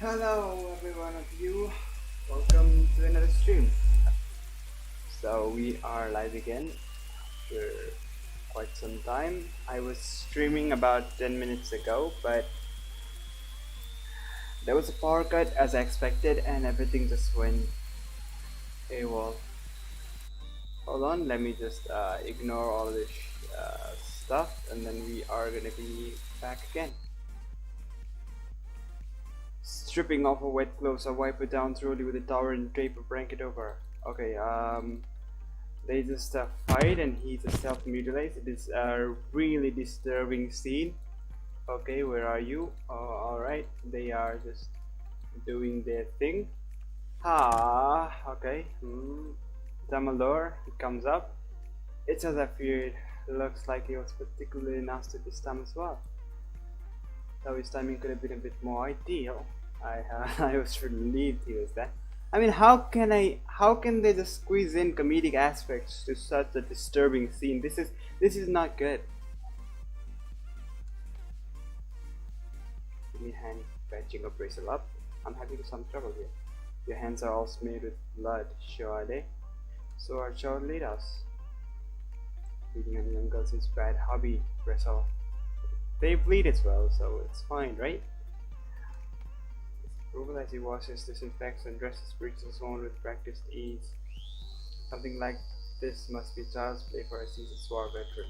Hello every one of you, welcome to another stream. So we are live again after quite some time. I was streaming about 10 minutes ago, but there was a power cut as I expected and everything just went AWOL. Hold on, let me just ignore all this stuff and then we are gonna be back again. Stripping off her wet clothes, I wipe it down thoroughly with a towel and drape a blanket over. Okay, they just fight and he just self-mutilates. It is a really disturbing scene. Okay, where are you? Alright, they are just doing their thing. Okay. Dumbledore, he comes up. It's as I feared. Looks like he was particularly nasty this time as well. Though his timing could have been a bit more ideal. I was relieved he was there. I mean, how can they just squeeze in comedic aspects to such a disturbing scene? This is not good. Give me a hand patching a bracelet up. I'm having some trouble here. Your hands are all smeared with blood, sure are they? So our child lead us. Beating on young girls is bad hobby, Bresel. They bleed as well, so it's fine, right? Approval as he washes, disinfects, and dresses breaches on with practiced ease. Something like this must be child's play for a seasoned war veteran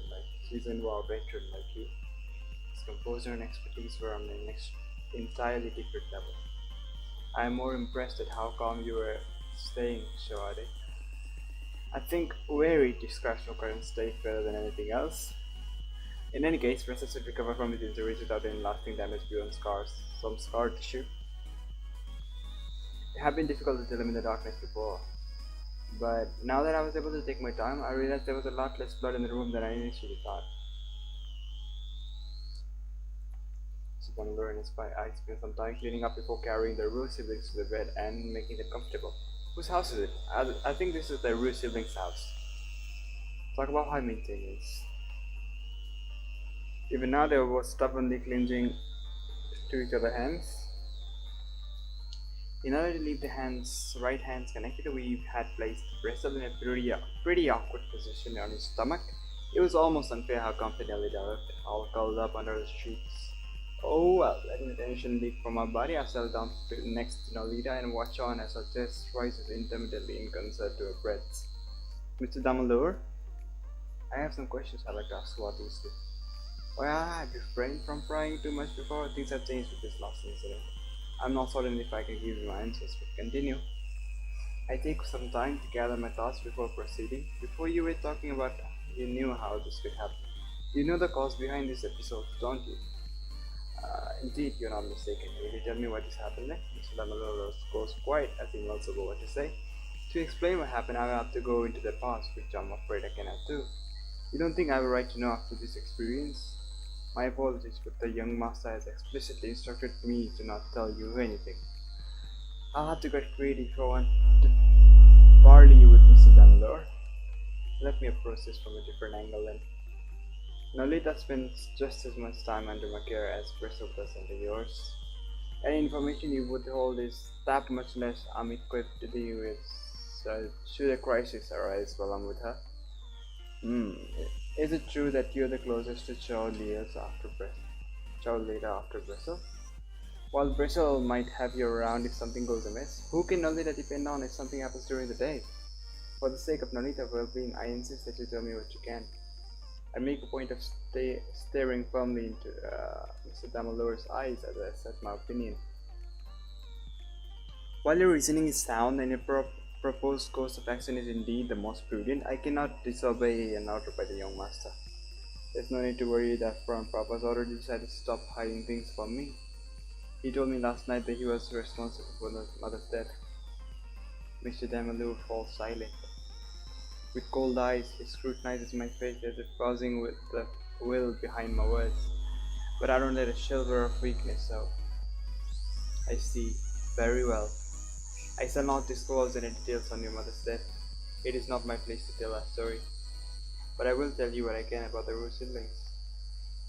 like you. His composure and expertise were on the next entirely different level. I am more impressed at how calm you were staying, Shawade. I think wary discretion current state better than anything else. In any case, Bressa should recover from his injuries without any lasting damage beyond some scar tissue. It had been difficult to tell him in the darkness before, but now that I was able to take my time, I realized there was a lot less blood in the room than I initially thought. Dumbledore and his I spent some time cleaning up before carrying the Rue siblings to the bed and making them comfortable. Whose house is it? I think this is the Rue siblings' house. Talk about high maintenance. Even now they were stubbornly clinging to each other's hands. In order to leave the right hands connected, we had placed Bresel in a pretty awkward position on his stomach. It was almost unfair how confidently they looked, all curled up under the sheets. Oh well, letting the tension leak from our body, I settled down next to Nolita and watched on as her chest rises intermittently in concert to her breaths. Mr. Dumbledore, I have some questions I'd like to ask about these two. Why have you refrained from prying too much before? Things have changed with this last incident. I'm not certain if I can give you my answers, but continue. I take some time to gather my thoughts before proceeding. Before you were talking about you knew how this could happen. You know the cause behind this episode, don't you? Indeed, you're not mistaken. Will you tell me what has happened next? Mr. Dumbledore goes quiet as he mulls over what to say. To explain what happened, I will have to go into the past, which I'm afraid I cannot do. You don't think I have a right to know after this experience? My apologies, but the young master has explicitly instructed me to not tell you anything. I'll have to get creative if I want to parley you with Mr. Dumbledore. Let me approach this from a different angle then. Nolita spends just as much time under my care as Bresel does under yours. Any information you would hold is that much less I'm equipped to deal with should a crisis arise while I'm with her. Is it true that you're the closest to child leader after Bresel? While Bresel might have you around if something goes amiss, who can Nolita depend on if something happens during the day? For the sake of Nolita's well-being, I insist that you tell me what you can. I make a point of staring firmly into Mr. Dumbledore's eyes as I assert my opinion. While your reasoning is sound and your proposed course of action is indeed the most prudent, I cannot disobey an order by the young master. There's no need to worry that front. Papa's already decided to stop hiding things from me. He told me last night that he was responsible for the mother's death. Mr. Dumbledore falls silent. With cold eyes, he scrutinizes my face as if pausing with the will behind my words. But I don't let a shelter of weakness out. I see. Very well. I shall not disclose any details on your mother's death. It is not my place to tell that story. But I will tell you what I can about the Rue siblings.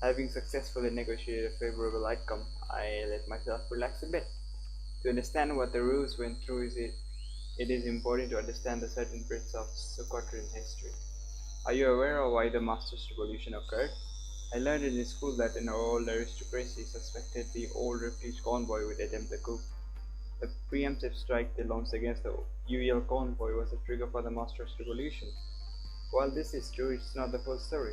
Having successfully negotiated a favorable outcome, I let myself relax a bit. To understand what the rules went through, it is important to understand the certain bits of Socotrine history. Are you aware of why the Master's Revolution occurred? I learned in school that an old aristocracy suspected the old refuge convoy would attempt the coup. The preemptive strike they launched against the UEL convoy was the trigger for the Master's Revolution. While this is true, it's not the full story.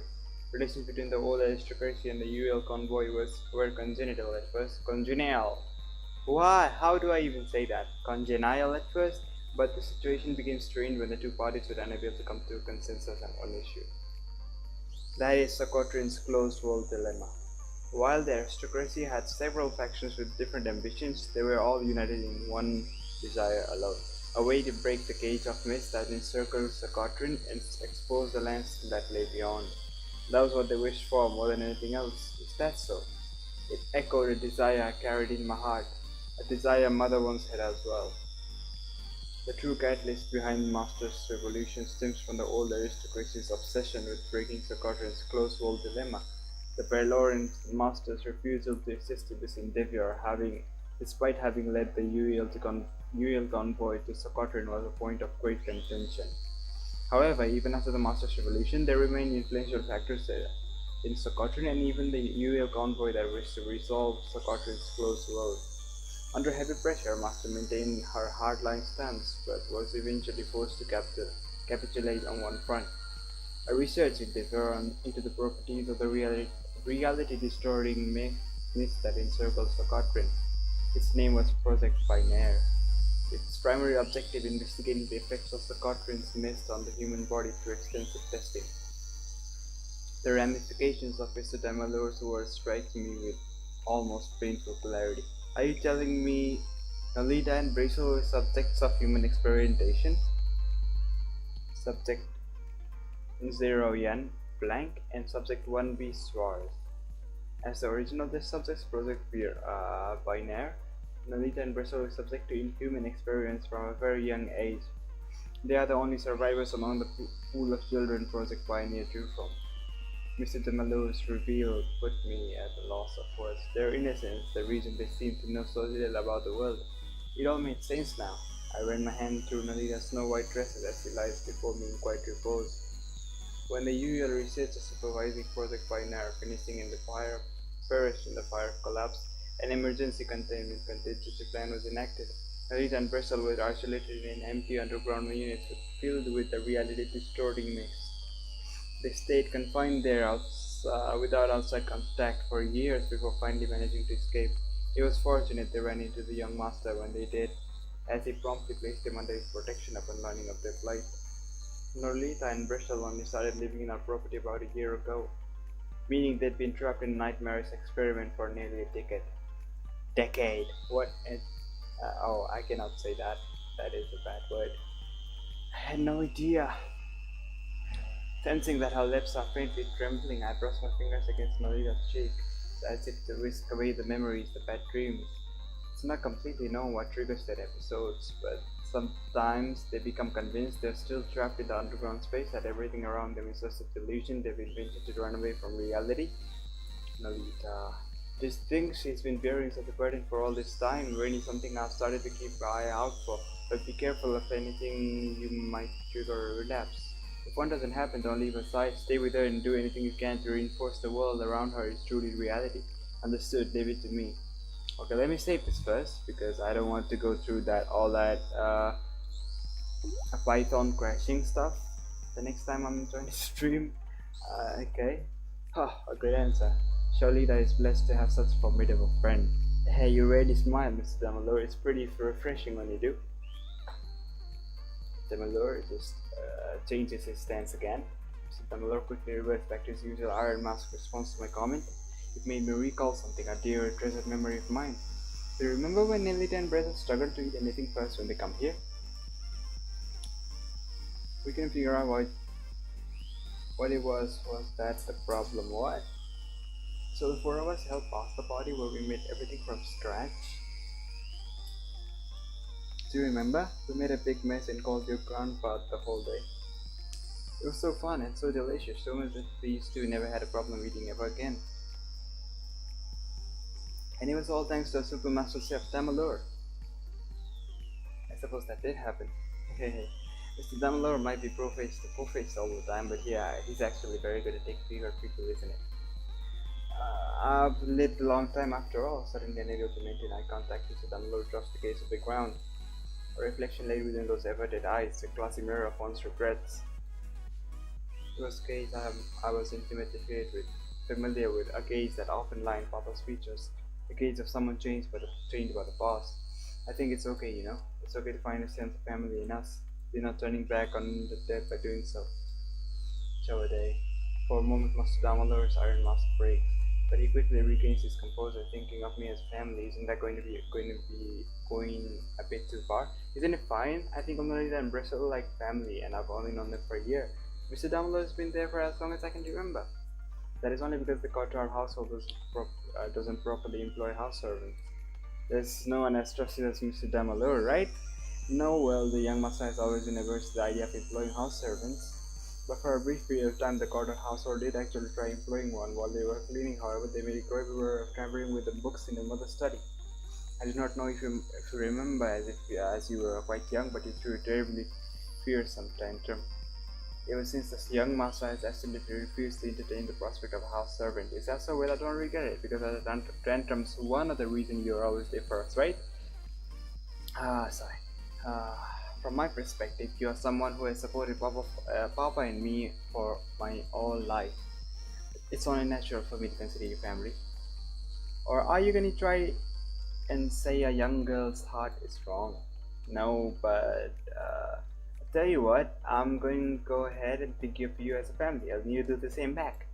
Relations between the old aristocracy and the UEL convoy were congenital at first. Congenial! Why? How do I even say that? Congenial at first? But the situation became strained when the two parties were unable to come to a consensus on one issue. That is Socotrine's closed world dilemma. While the aristocracy had several factions with different ambitions, they were all united in one desire alone: a way to break the cage of mist that encircled Socotrine and expose the lands that lay beyond. That was what they wished for more than anything else. Is that so? It echoed a desire I carried in my heart, a desire mother once had as well. The true catalyst behind Master's Revolution stems from the old aristocracy's obsession with breaking Socotrine's closed world dilemma. The Battlegrounds Master's refusal to assist in this endeavor, despite having led the UEL convoy to Socotrine, was a point of great contention. However, even after the Master's Revolution, there remained influential factors in Socotrine and even the UEL convoy that wished to resolve Socotrine's closed world. Under heavy pressure, Master maintained her hardline stance, but was eventually forced to capitulate on one front. A research endeavor into the properties of the reality-distorting mist that encircles Socotrine. Its name was Project Binary. Its primary objective investigating the effects of Socotrine's mist on the human body through extensive testing. The ramifications of Mr. Damalor's words striking me with almost painful clarity. Are you telling me Nolita and Brazel were subjects of human experimentation? Subject 0 Yan blank and subject 1B Suarez. As the original test subjects Project Binary, Nolita and Brazel were subject to inhuman experiments from a very young age. They are the only survivors among the pool of children Project Pioneer drew from. Mr. Damalor's reveal put me at a loss of words. Their innocence, the reason they seemed to know so little about the world. It all made sense now. I ran my hand through Nolita's snow-white dresses as she lies before me in quiet repose. When the UEL researcher supervising Project Binary finishing in the fire perished in the fire of collapse, an emergency containment contingency plan was enacted. Nolita and Brazel were isolated in empty underground units filled with the reality-distorting mist. They stayed confined there without outside contact for years before finally managing to escape. It was fortunate they ran into the young master when they did, as he promptly placed them under his protection upon learning of their plight. Nolita and Brazel only started living in our property about a year ago, meaning they'd been trapped in a nightmarish experiment for nearly a decade. Decade? What? Oh, I cannot say that. That is a bad word. I had no idea. Sensing that her lips are faintly trembling, I brushed my fingers against Nolita's cheek, as if to whisk away the memories, the bad dreams. It's not completely known what triggers their episodes, but sometimes they become convinced they're still trapped in the underground space, that everything around them is just a delusion they've invented to run away from reality. Nolita. This thing she's been bearing such a burden for all this time, really something I've started to keep an eye out for, but be careful of anything you might trigger a relapse. If one doesn't happen, don't leave her side. Stay with her and do anything you can to reinforce the world around her is truly reality. Understood, leave it to me. Okay, let me save this first, because I don't want to go through all that Python crashing stuff the next time I'm trying to stream. Okay. A great answer. Surely that is blessed to have such a formidable friend. Hey, you really smile, Mr. Damalor. It's pretty refreshing when you do. Damalor just changes his stance again. Mr. Damalor quickly reverts back to his usual iron mask response to my comment. It made me recall something, a dear treasured memory of mine. Do you remember when Nolita and Brazel struggled to eat anything first when they come here? We can figure out what it was that's the problem. What? So the four of us helped pass the party where we made everything from scratch. Do you remember? We made a big mess and called your grandpa the whole day. It was so fun and so delicious, so much that these two never had a problem eating ever again. And it was all thanks to our super master chef Damalor. suppose that did happen. Mr. Dumbledore might be pro-faced all the time, but yeah, he's actually very good at taking people, isn't it? I've lived a long time after all, suddenly unable to maintain eye contact. Mr. Dumbledore drops the gaze of the ground. A reflection lay within those averted eyes, a glossy mirror of one's regrets. It was a gaze I was intimately familiar with, a gaze that often lined Papa's features, the gaze of someone changed by the past. I think it's okay, you know. It's okay to find a sense of family in us. We're not turning back on the dead by doing so. Shower day. For a moment, Master Dumbledore's iron mask breaks, but he quickly regains his composure, thinking of me as family. Isn't that going a bit too far? Isn't it fine? I think Amelita and Bristle like family, and I've only known them for a year. Mr. Dumbledore has been there for as long as I can remember. That is only because the Cotard household doesn't properly employ house servants. There's no one as trusted as Mr. Dumbledore, right? No, well, the young master has always been averse to the idea of employing house servants. But for a brief period of time, the Cotard household did actually try employing one. While they were cleaning, however, they made it go everywhere, tampering with the books in their mother's study. I do not know if you remember, as you were quite young, but you threw a terribly fearsome tantrum. Ever since the young master has absolutely refused to entertain the prospect of a house servant. Is that so? Well, I don't regret it, because of the tantrums, one of the reasons you're always there for us, right? Sorry. From my perspective, you are someone who has supported Papa and me for my whole life. It's only natural for me to consider you family. Or are you going to try and say a young girl's heart is wrong? No, but I'll tell you what, I'm going to go ahead and think of you as a family, and you do the same back.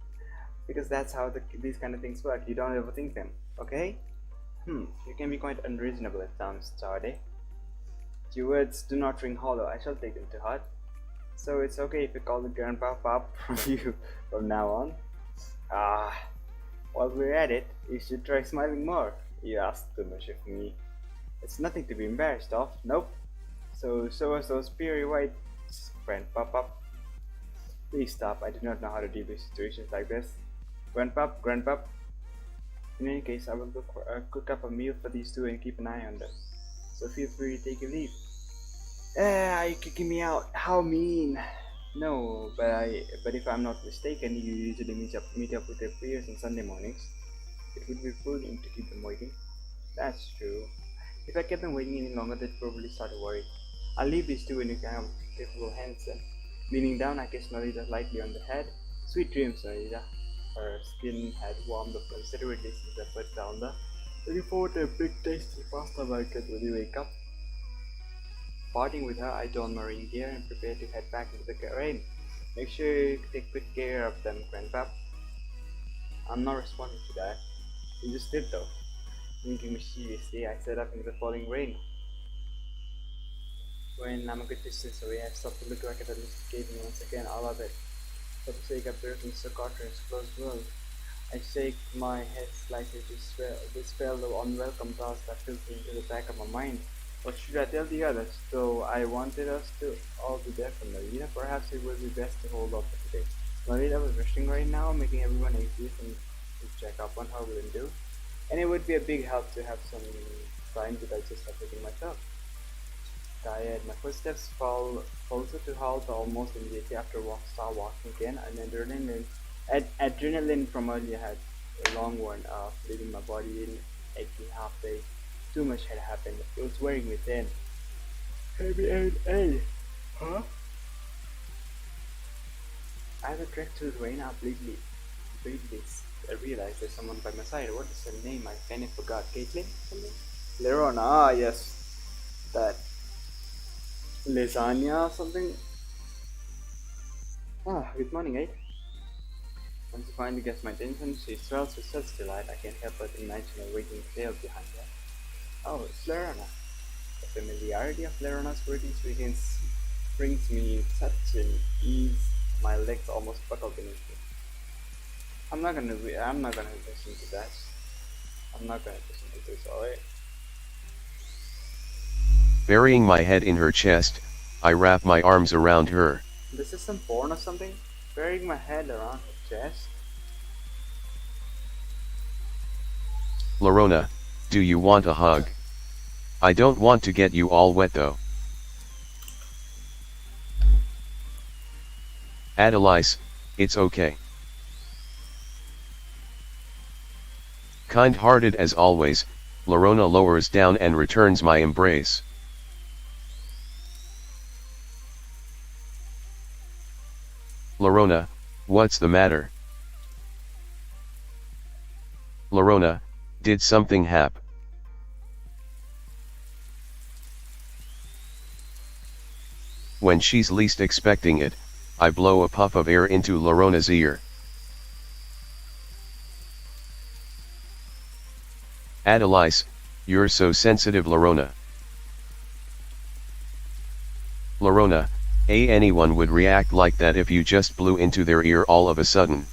Because that's how these kind of things work. You don't overthink them, okay? You can be quite unreasonable at times, Charlie. Your words do not ring hollow. I shall take them to heart. So it's okay if you call the grandpa Pop from you from now on. While we're at it, you should try smiling more. You ask too much of me. It's nothing to be embarrassed of. Nope. So show us those pearly whites, Grandpa Pop. Please stop. I do not know how to deal with situations like this. Grandpa. In any case, I will cook up a meal for these two and keep an eye on them. So feel free to take your leave. Are you kicking me out? How mean! No, but if I'm not mistaken, you usually meet up with your peers on Sunday mornings. It would be bullying to keep them waiting. That's true. If I kept them waiting any longer, they'd probably start to worry. I'll leave these two in your capable hands then. Leaning down, I kissed Norita lightly on the head. Sweet dreams, Norita. Her skin had warmed up considerably since I put down the looking forward to a big tasty pasta bucket when you wake up. Parting with her, I donned marine gear and prepared to head back into the rain. Make sure you take good care of them, Grandpa. I'm not responding to that. You just did though. Winking mischievously, I set up into the falling rain. When I'm a good distance away, I stopped to look back at the caving once again. I love it. For the sake of building Socotrine's closed world. I shake my head slightly to dispel the unwelcome thoughts that filter into the back of my mind. What should I tell the others? Though I wanted us to all be there for Marina, perhaps it would be best to hold off for today. Marina was resting right now, making everyone anxious and to check up on her will do. And it would be a big help to have some time to digest everything myself. Tired, my footsteps faltered to halt almost immediately after start walking again, and adrenaline from earlier had a long worn off, leaving my body in aching halfway. Too much had happened. It was wearing me thin. Hey, huh? As I trekked through the rain, I briefly I realized there's someone by my side. What is her name? I kind of forgot. Caitlin? Something? Lerona, yes. That. Lasagna or something? Good morning, eh? Once she finally gets my attention, she swells with such delight I can't help but imagine a waiting tail behind her. Oh, it's Lerona. The familiarity of Lerona's greetings brings me such an ease, my legs almost buckle beneath me. I'm not gonna listen to that. I'm not gonna listen to this, alright? Burying my head in her chest, I wrap my arms around her. This is some porn or something? Burying my head around her chest? Lerona, do you want a hug? I don't want to get you all wet though. Adelise, it's okay. Kind-hearted as always, Lorona lowers down and returns my embrace. Lorona, what's the matter? Lorona, did something happen? When she's least expecting it, I blow a puff of air into Lorona's ear. Adelise, you're so sensitive, Lorona. Lorona, anyone would react like that if you just blew into their ear all of a sudden.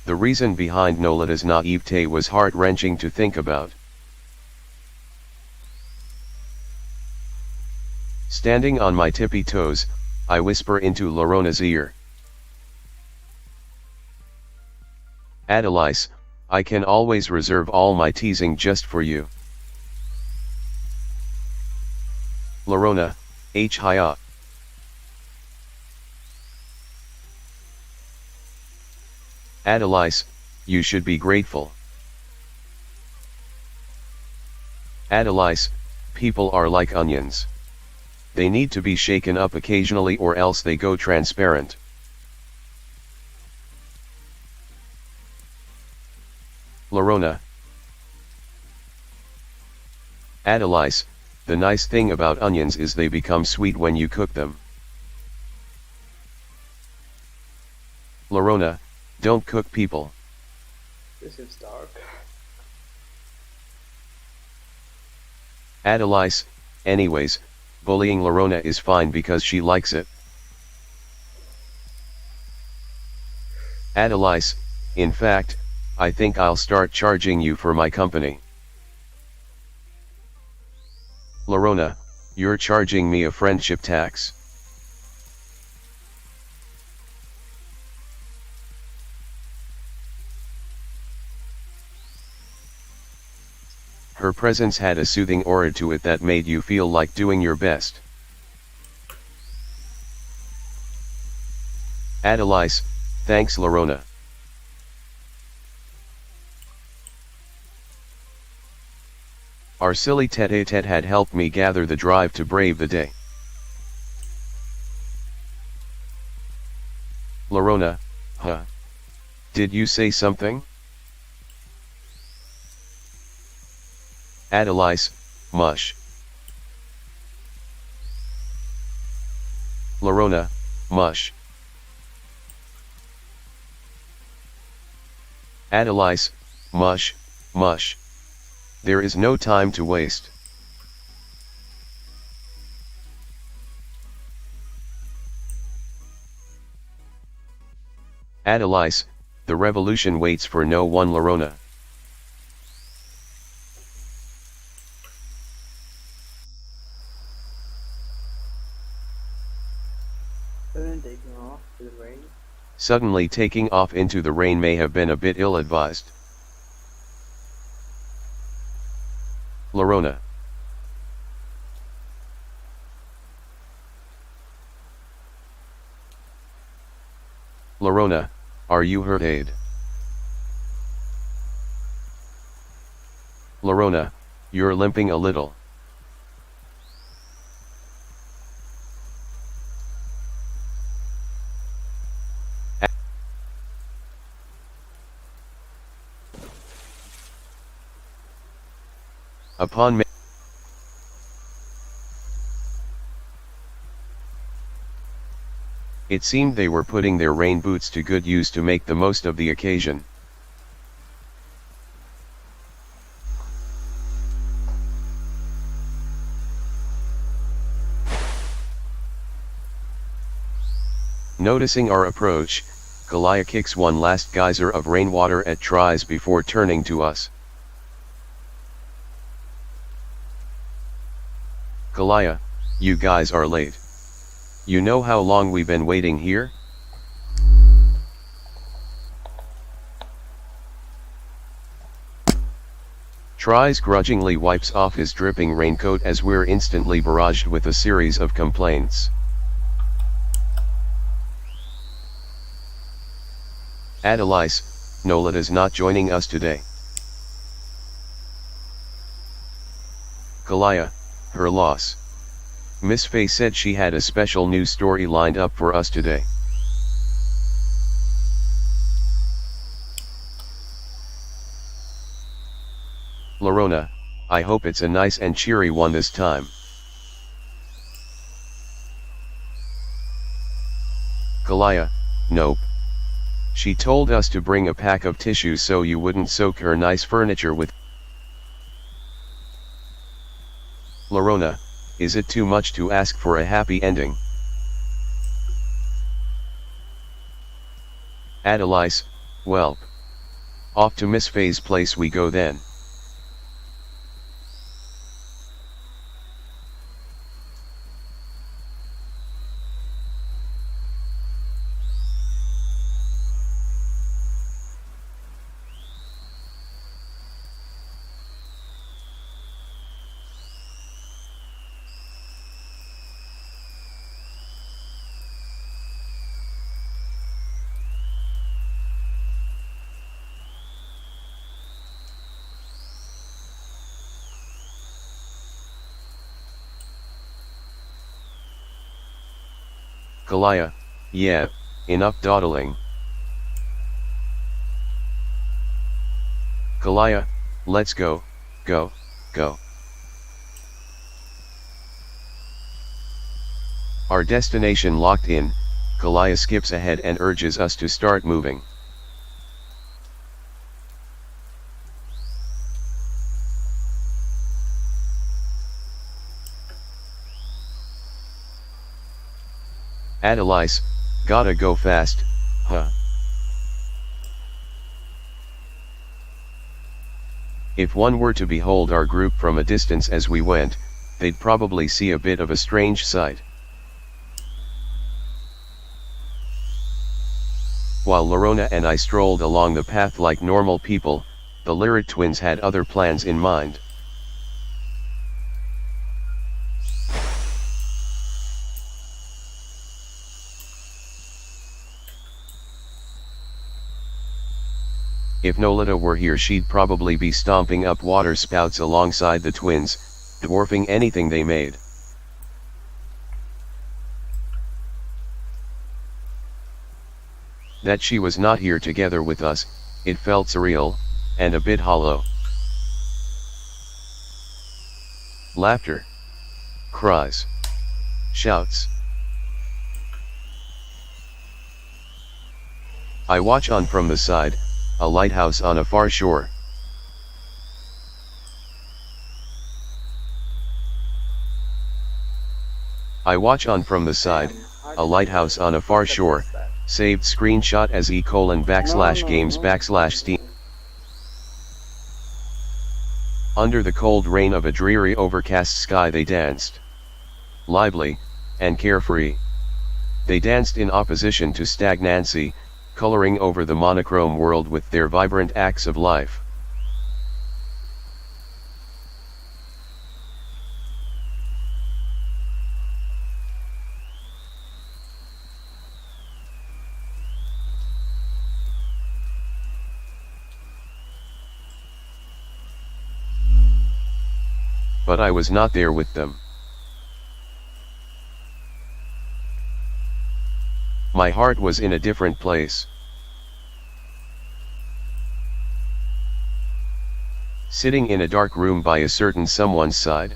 The reason behind Nolita's naivete was heart-wrenching to think about. Standing on my tippy toes, I whisper into Lorona's ear. Adelise, I can always reserve all my teasing just for you. Lorona, hiya. Adelise, you should be grateful. Adelise, people are like onions. They need to be shaken up occasionally or else they go transparent. Lorona. Adelise, the nice thing about onions is they become sweet when you cook them. Lorona, don't cook people. This is dark. Adelise, anyways, bullying Lorona is fine because she likes it. Adelise, in fact, I think I'll start charging you for my company. Lorona, you're charging me a friendship tax. Her presence had a soothing aura to it that made you feel like doing your best. Adelise, thanks Lorona. Our silly tete-a-tete had helped me gather the drive to brave the day. Lorona, huh? Did you say something? Adelise, mush. Lorona, mush. Adelise, mush, mush. There is no time to waste. Adelise, the revolution waits for no one. Lorona. Taking off to the rain. Suddenly taking off into the rain may have been a bit ill-advised. Lorona. Lorona, are you hurt? Aid? Lorona, you're limping a little. Upon it seemed they were putting their rain boots to good use to make the most of the occasion. Noticing our approach, Galia kicks one last geyser of rainwater at tries before turning to us. Kalaya, you guys are late. You know how long we've been waiting here? Tries grudgingly wipes off his dripping raincoat as we're instantly barraged with a series of complaints. Adelise, Nolita's not joining us today. Kalaya, her loss. Miss Faye said she had a special news story lined up for us today. Lorona, I hope it's a nice and cheery one this time. Kalaya, nope. She told us to bring a pack of tissues so you wouldn't soak her nice furniture with. Lorona, is it too much to ask for a happy ending? Adelise, welp. Off to Miss Faye's place we go then. Kalaya, yeah, enough dawdling. Kalaya, let's go, go, go. Our destination locked in, Kalaya skips ahead and urges us to start moving. Adelise, gotta go fast, huh? If one were to behold our group from a distance as we went, they'd probably see a bit of a strange sight. While Lorona and I strolled along the path like normal people, the Lyrid twins had other plans in mind. If Nolita were here she'd probably be stomping up water spouts alongside the twins, dwarfing anything they made. That she was not here together with us, it felt surreal, and a bit hollow. Laughter. Cries. Shouts. I watch on from the side, a lighthouse on a far shore. I watch on from the side, a lighthouse on a far shore, saved screenshot as e:/games/steam. Under the cold rain of a dreary overcast sky they danced. Lively, and carefree. They danced in opposition to stagnancy, coloring over the monochrome world with their vibrant acts of life. But I was not there with them. My heart was in a different place. Sitting in a dark room by a certain someone's side.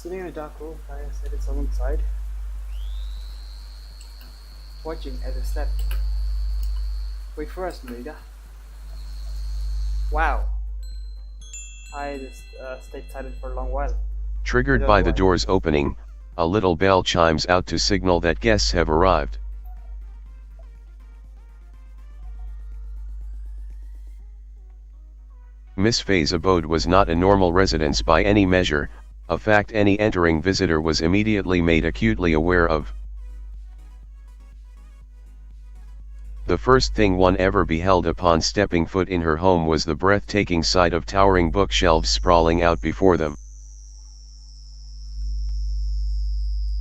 Sitting in a dark room, I said it's someone's side. Watching as I slept. Wait for us, Merida. Wow. I just stayed silent for a long while. Triggered by the doors opening, a little bell chimes out to signal that guests have arrived. Miss Faye's abode was not a normal residence by any measure, a fact any entering visitor was immediately made acutely aware of. The first thing one ever beheld upon stepping foot in her home was the breathtaking sight of towering bookshelves sprawling out before them.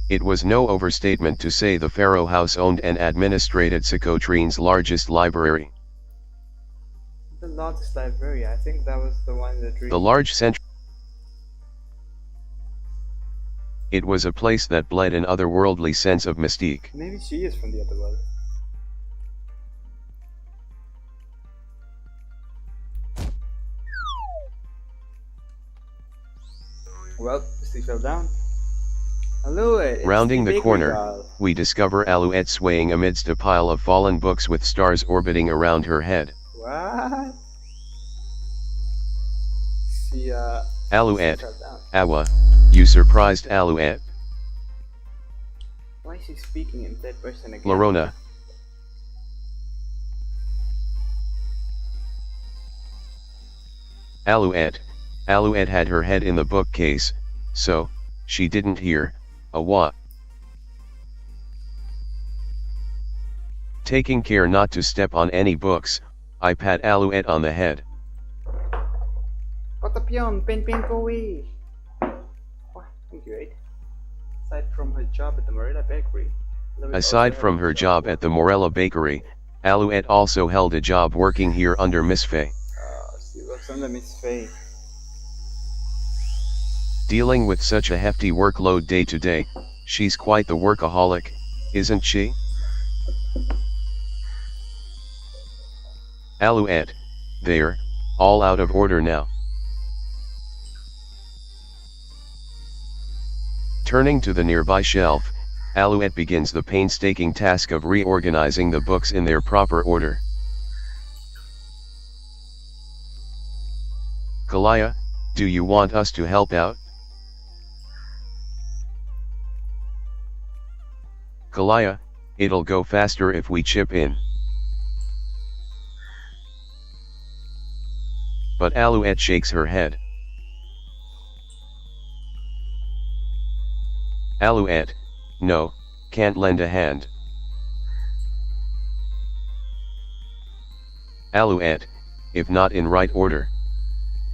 It was no overstatement to say the Pharaoh house owned and administrated Socotrine's largest library. The largest library, I think that was the one that The large central. It was a place that bled an otherworldly sense of mystique. Maybe she is from the other world. Well, she fell down. Alouette, Rounding the corner, we discover Alouette swaying amidst a pile of fallen books with stars orbiting around her head. What? She, Alouette, she fell down. Awa, you surprised Alouette. Why is she speaking in third person again? Lorona. Alouette had her head in the bookcase, so, she didn't hear, Awa. Taking care not to step on any books, I pat Alouette on the head. Kotapion, pen go away. Oh, thank you, Aid. Aside from her job at the Morella Bakery. Aside from her job at the Morella Bakery, Alouette also held a job working here under Miss Faye. She works under Miss Faye. Dealing with such a hefty workload day to day, she's quite the workaholic, isn't she? Alouette, there, all out of order now. Turning to the nearby shelf, Alouette begins the painstaking task of reorganizing the books in their proper order. Kalaya, do you want us to help out? Kalaya, it'll go faster if we chip in. But Alouette shakes her head. Alouette, no, can't lend a hand. Alouette, if not in right order.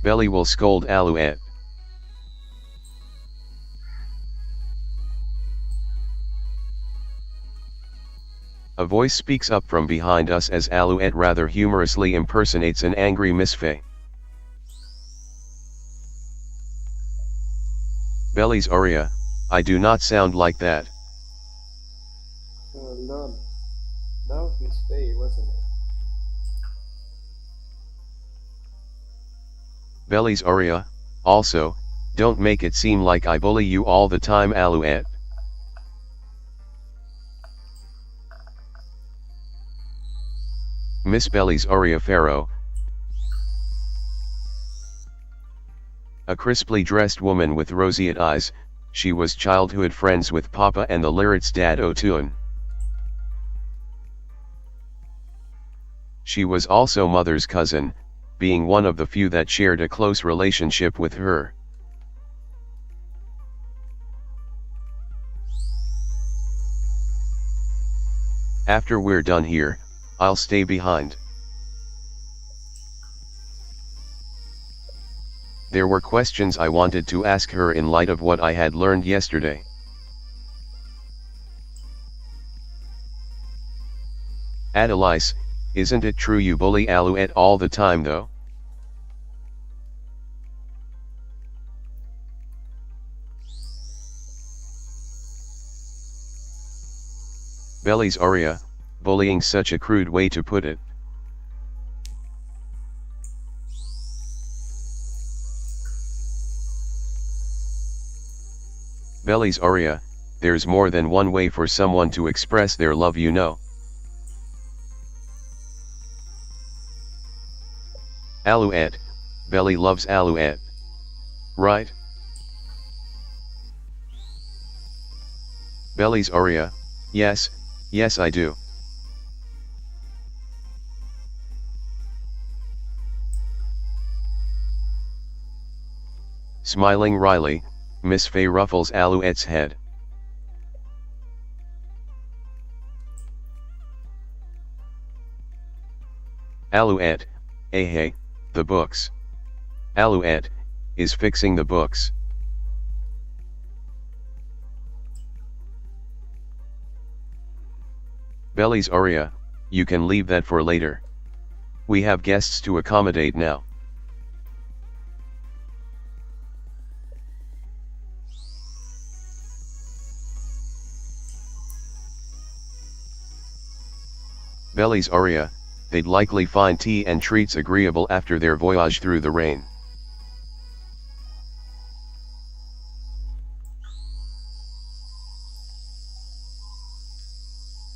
Belly will scold Alouette. A voice speaks up from behind us as Alouette rather humorously impersonates an angry Miss Faye. Belly's Aria, I do not sound like that. Oh Lord, that was Miss Faye, wasn't it? Belly's Aria, also, don't make it seem like I bully you all the time, Alouette. Miss Belly's Aria Pharaoh. A crisply dressed woman with roseate eyes, she was childhood friends with Papa and the Lyrit's dad O'Toole. She was also Mother's cousin, being one of the few that shared a close relationship with her. After we're done here, I'll stay behind. There were questions I wanted to ask her in light of what I had learned yesterday. Adelise, isn't it true you bully Alouette all the time though? Belly's Aria, bullying such a crude way to put it. Belly's aria, there's more than one way for someone to express their love, you know. Alouette, Belly loves Alouette. Right? Belly's aria, yes, yes I do. Smiling wryly, Miss Fay ruffles Alouette's head. Alouette, hey, the books. Alouette, is fixing the books. Belly's aria, you can leave that for later. We have guests to accommodate now. Belly's aria, they'd likely find tea and treats agreeable after their voyage through the rain.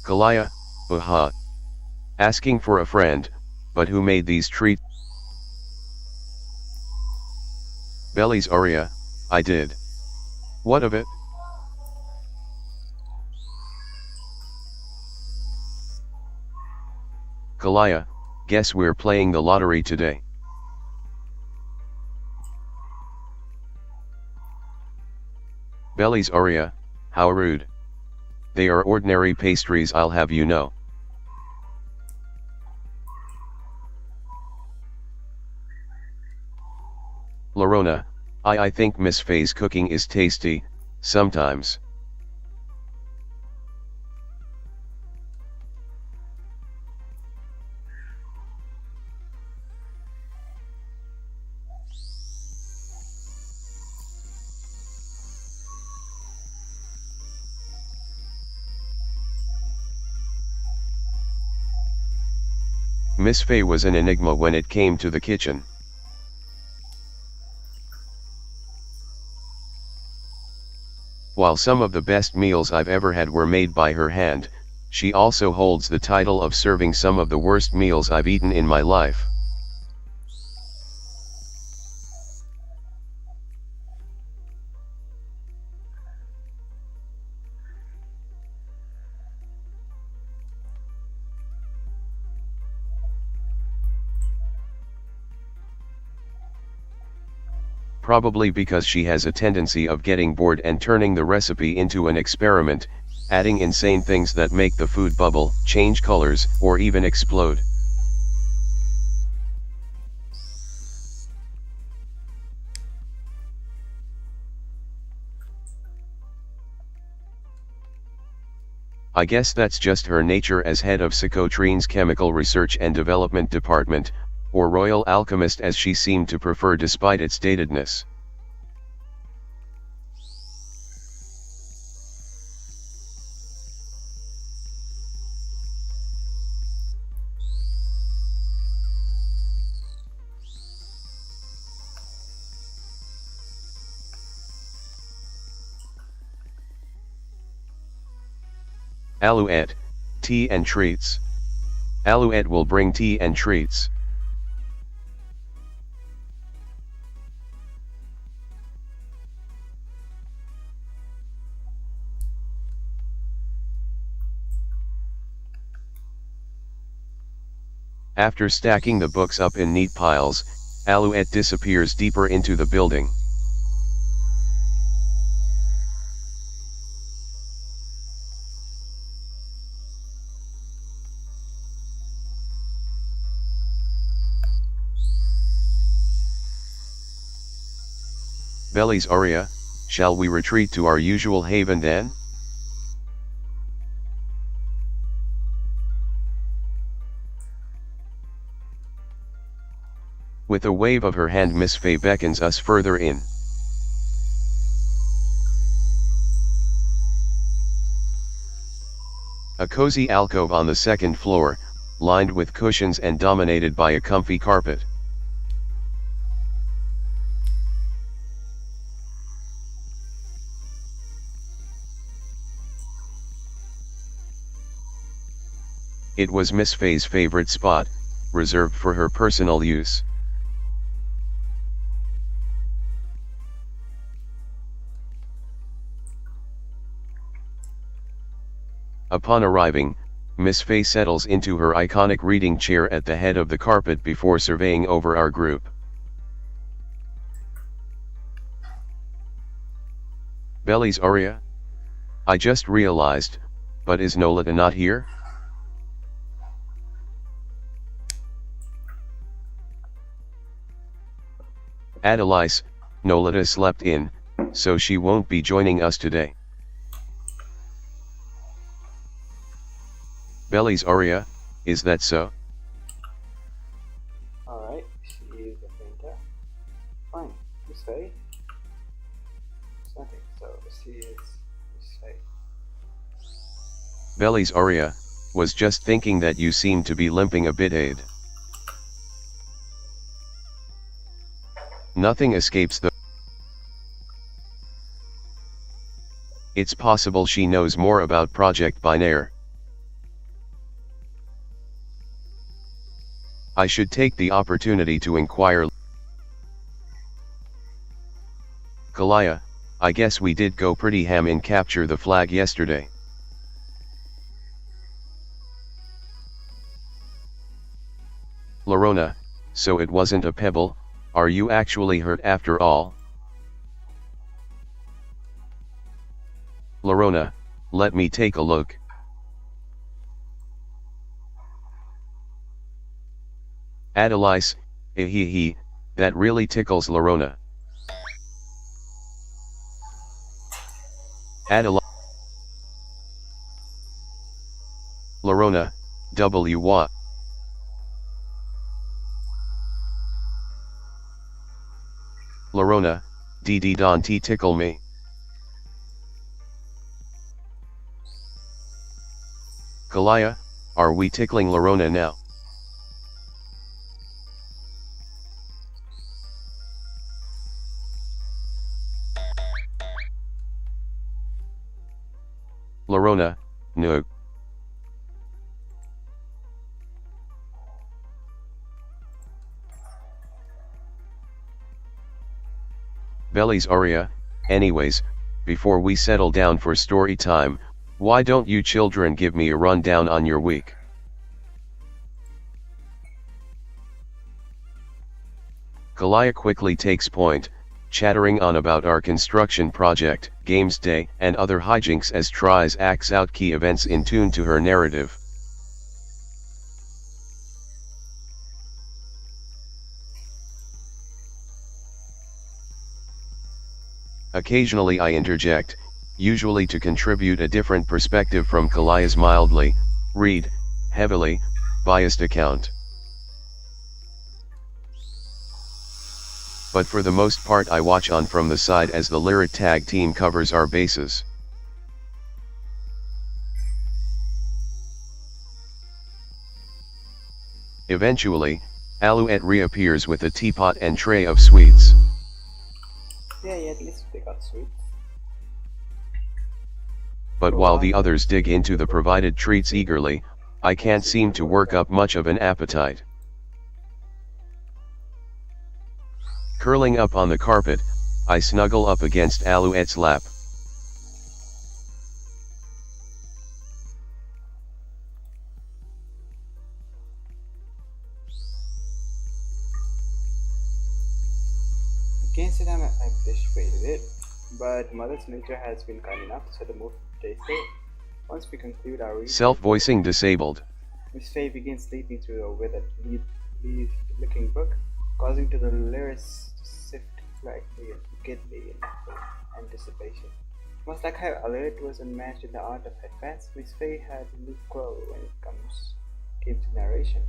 Kalaya, aha. Asking for a friend, but who made these treats? Belly's aria, I did. What of it? Kalaya, guess we're playing the lottery today. Belly's aria, how rude. They are ordinary pastries, I'll have you know. Lorona, I think Miss Fay's cooking is tasty, sometimes. Miss Fay was an enigma when it came to the kitchen. While some of the best meals I've ever had were made by her hand, she also holds the title of serving some of the worst meals I've eaten in my life. Probably because she has a tendency of getting bored and turning the recipe into an experiment, adding insane things that make the food bubble, change colors, or even explode. I guess that's just her nature as head of Socotrine's Chemical Research and Development Department, or Royal Alchemist as she seemed to prefer despite its datedness. Alouette, tea and treats. Alouette will bring tea and treats. After stacking the books up in neat piles, Alouette disappears deeper into the building. Belly's aria, shall we retreat to our usual haven then? With a wave of her hand, Miss Fay beckons us further in. A cozy alcove on the second floor, lined with cushions and dominated by a comfy carpet. It was Miss Faye's favorite spot, reserved for her personal use. Upon arriving, Miss Faye settles into her iconic reading chair at the head of the carpet before surveying over our group. Belly's Aria? I just realized, but is Nolita not here? Adelise, Nolita slept in, so she won't be joining us today. Belly's Aria, is that so? Alright, she is a fainter. Fine, Miss Faye. It's nothing, so she is Miss Faye. Belly's Aria, was just thinking that you seem to be limping a bit, Aid. Nothing escapes the... It's possible she knows more about Project Binaire. I should take the opportunity to inquire. Kalaya, I guess we did go pretty ham in capture the flag yesterday. Lorona, so it wasn't a pebble, are you actually hurt after all? Lorona, let me take a look. Adelise, that really tickles Lorona. Adelise. Lorona, what? Lorona, don't tickle me. Kalaya, are we tickling Lorona now? Lorona, no. Belly's Aria, anyways, before we settle down for story time, why don't you children give me a rundown on your week? Kalaya quickly takes point, chattering on about our construction project, games day, and other hijinks as tries acts out key events in tune to her narrative. Occasionally I interject, usually to contribute a different perspective from Kalaya's mildly, heavily, biased account. But for the most part I watch on from the side as the Lyric tag team covers our bases. Eventually, Alouette reappears with a teapot and tray of sweets. Yeah, at least they got sweets. But while the others dig into the provided treats eagerly, I can't seem to work up much of an appetite. Curling up on the carpet, I snuggle up against Alouette's lap. I can't say that I anticipated it, but Mother's Nature has been kind enough to set the mood for today's day. Once we conclude our reading, Self-voicing disabled. Miss Faye begins sleeping through a withered leaf-looking book, causing to the lyrics to sift slightly and wickedly in anticipation. Much like how Alouette was unmatched in the art of advance, Miss Faye had a new quo when it came to narration.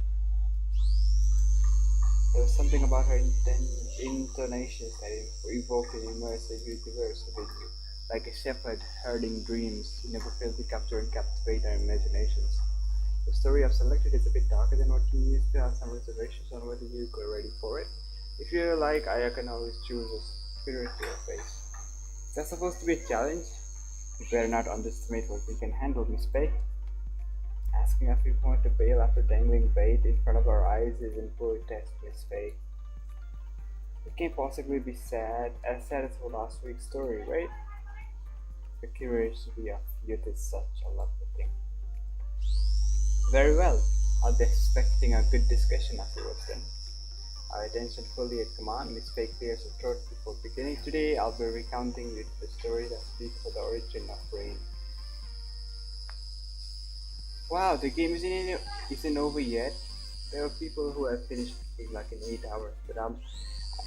There was something about her intonations that evoked an immersive universe within you. Like a shepherd herding dreams, you never failed to capture and captivate our imaginations. The story I've selected is a bit darker than what you used to have some reservations on whether you were ready for it. If you like, I can always choose a spirit to your face. That's supposed to be a challenge? You better not underestimate what we can handle, Miss Faye. Asking if we want to bail after dangling bait in front of our eyes is in poor taste, Miss Faye. It can't possibly be as sad as our last week's story, right? The curiosity of youth is such a lovely thing. Very well. I'll be expecting a good discussion afterwards then. Our attention fully at command, Miss Faye clears her throat before beginning. Today I'll be recounting you the story that speaks for the origin of rain. Wow, the game isn't over yet. There are people who have finished the game like in 8 hours, but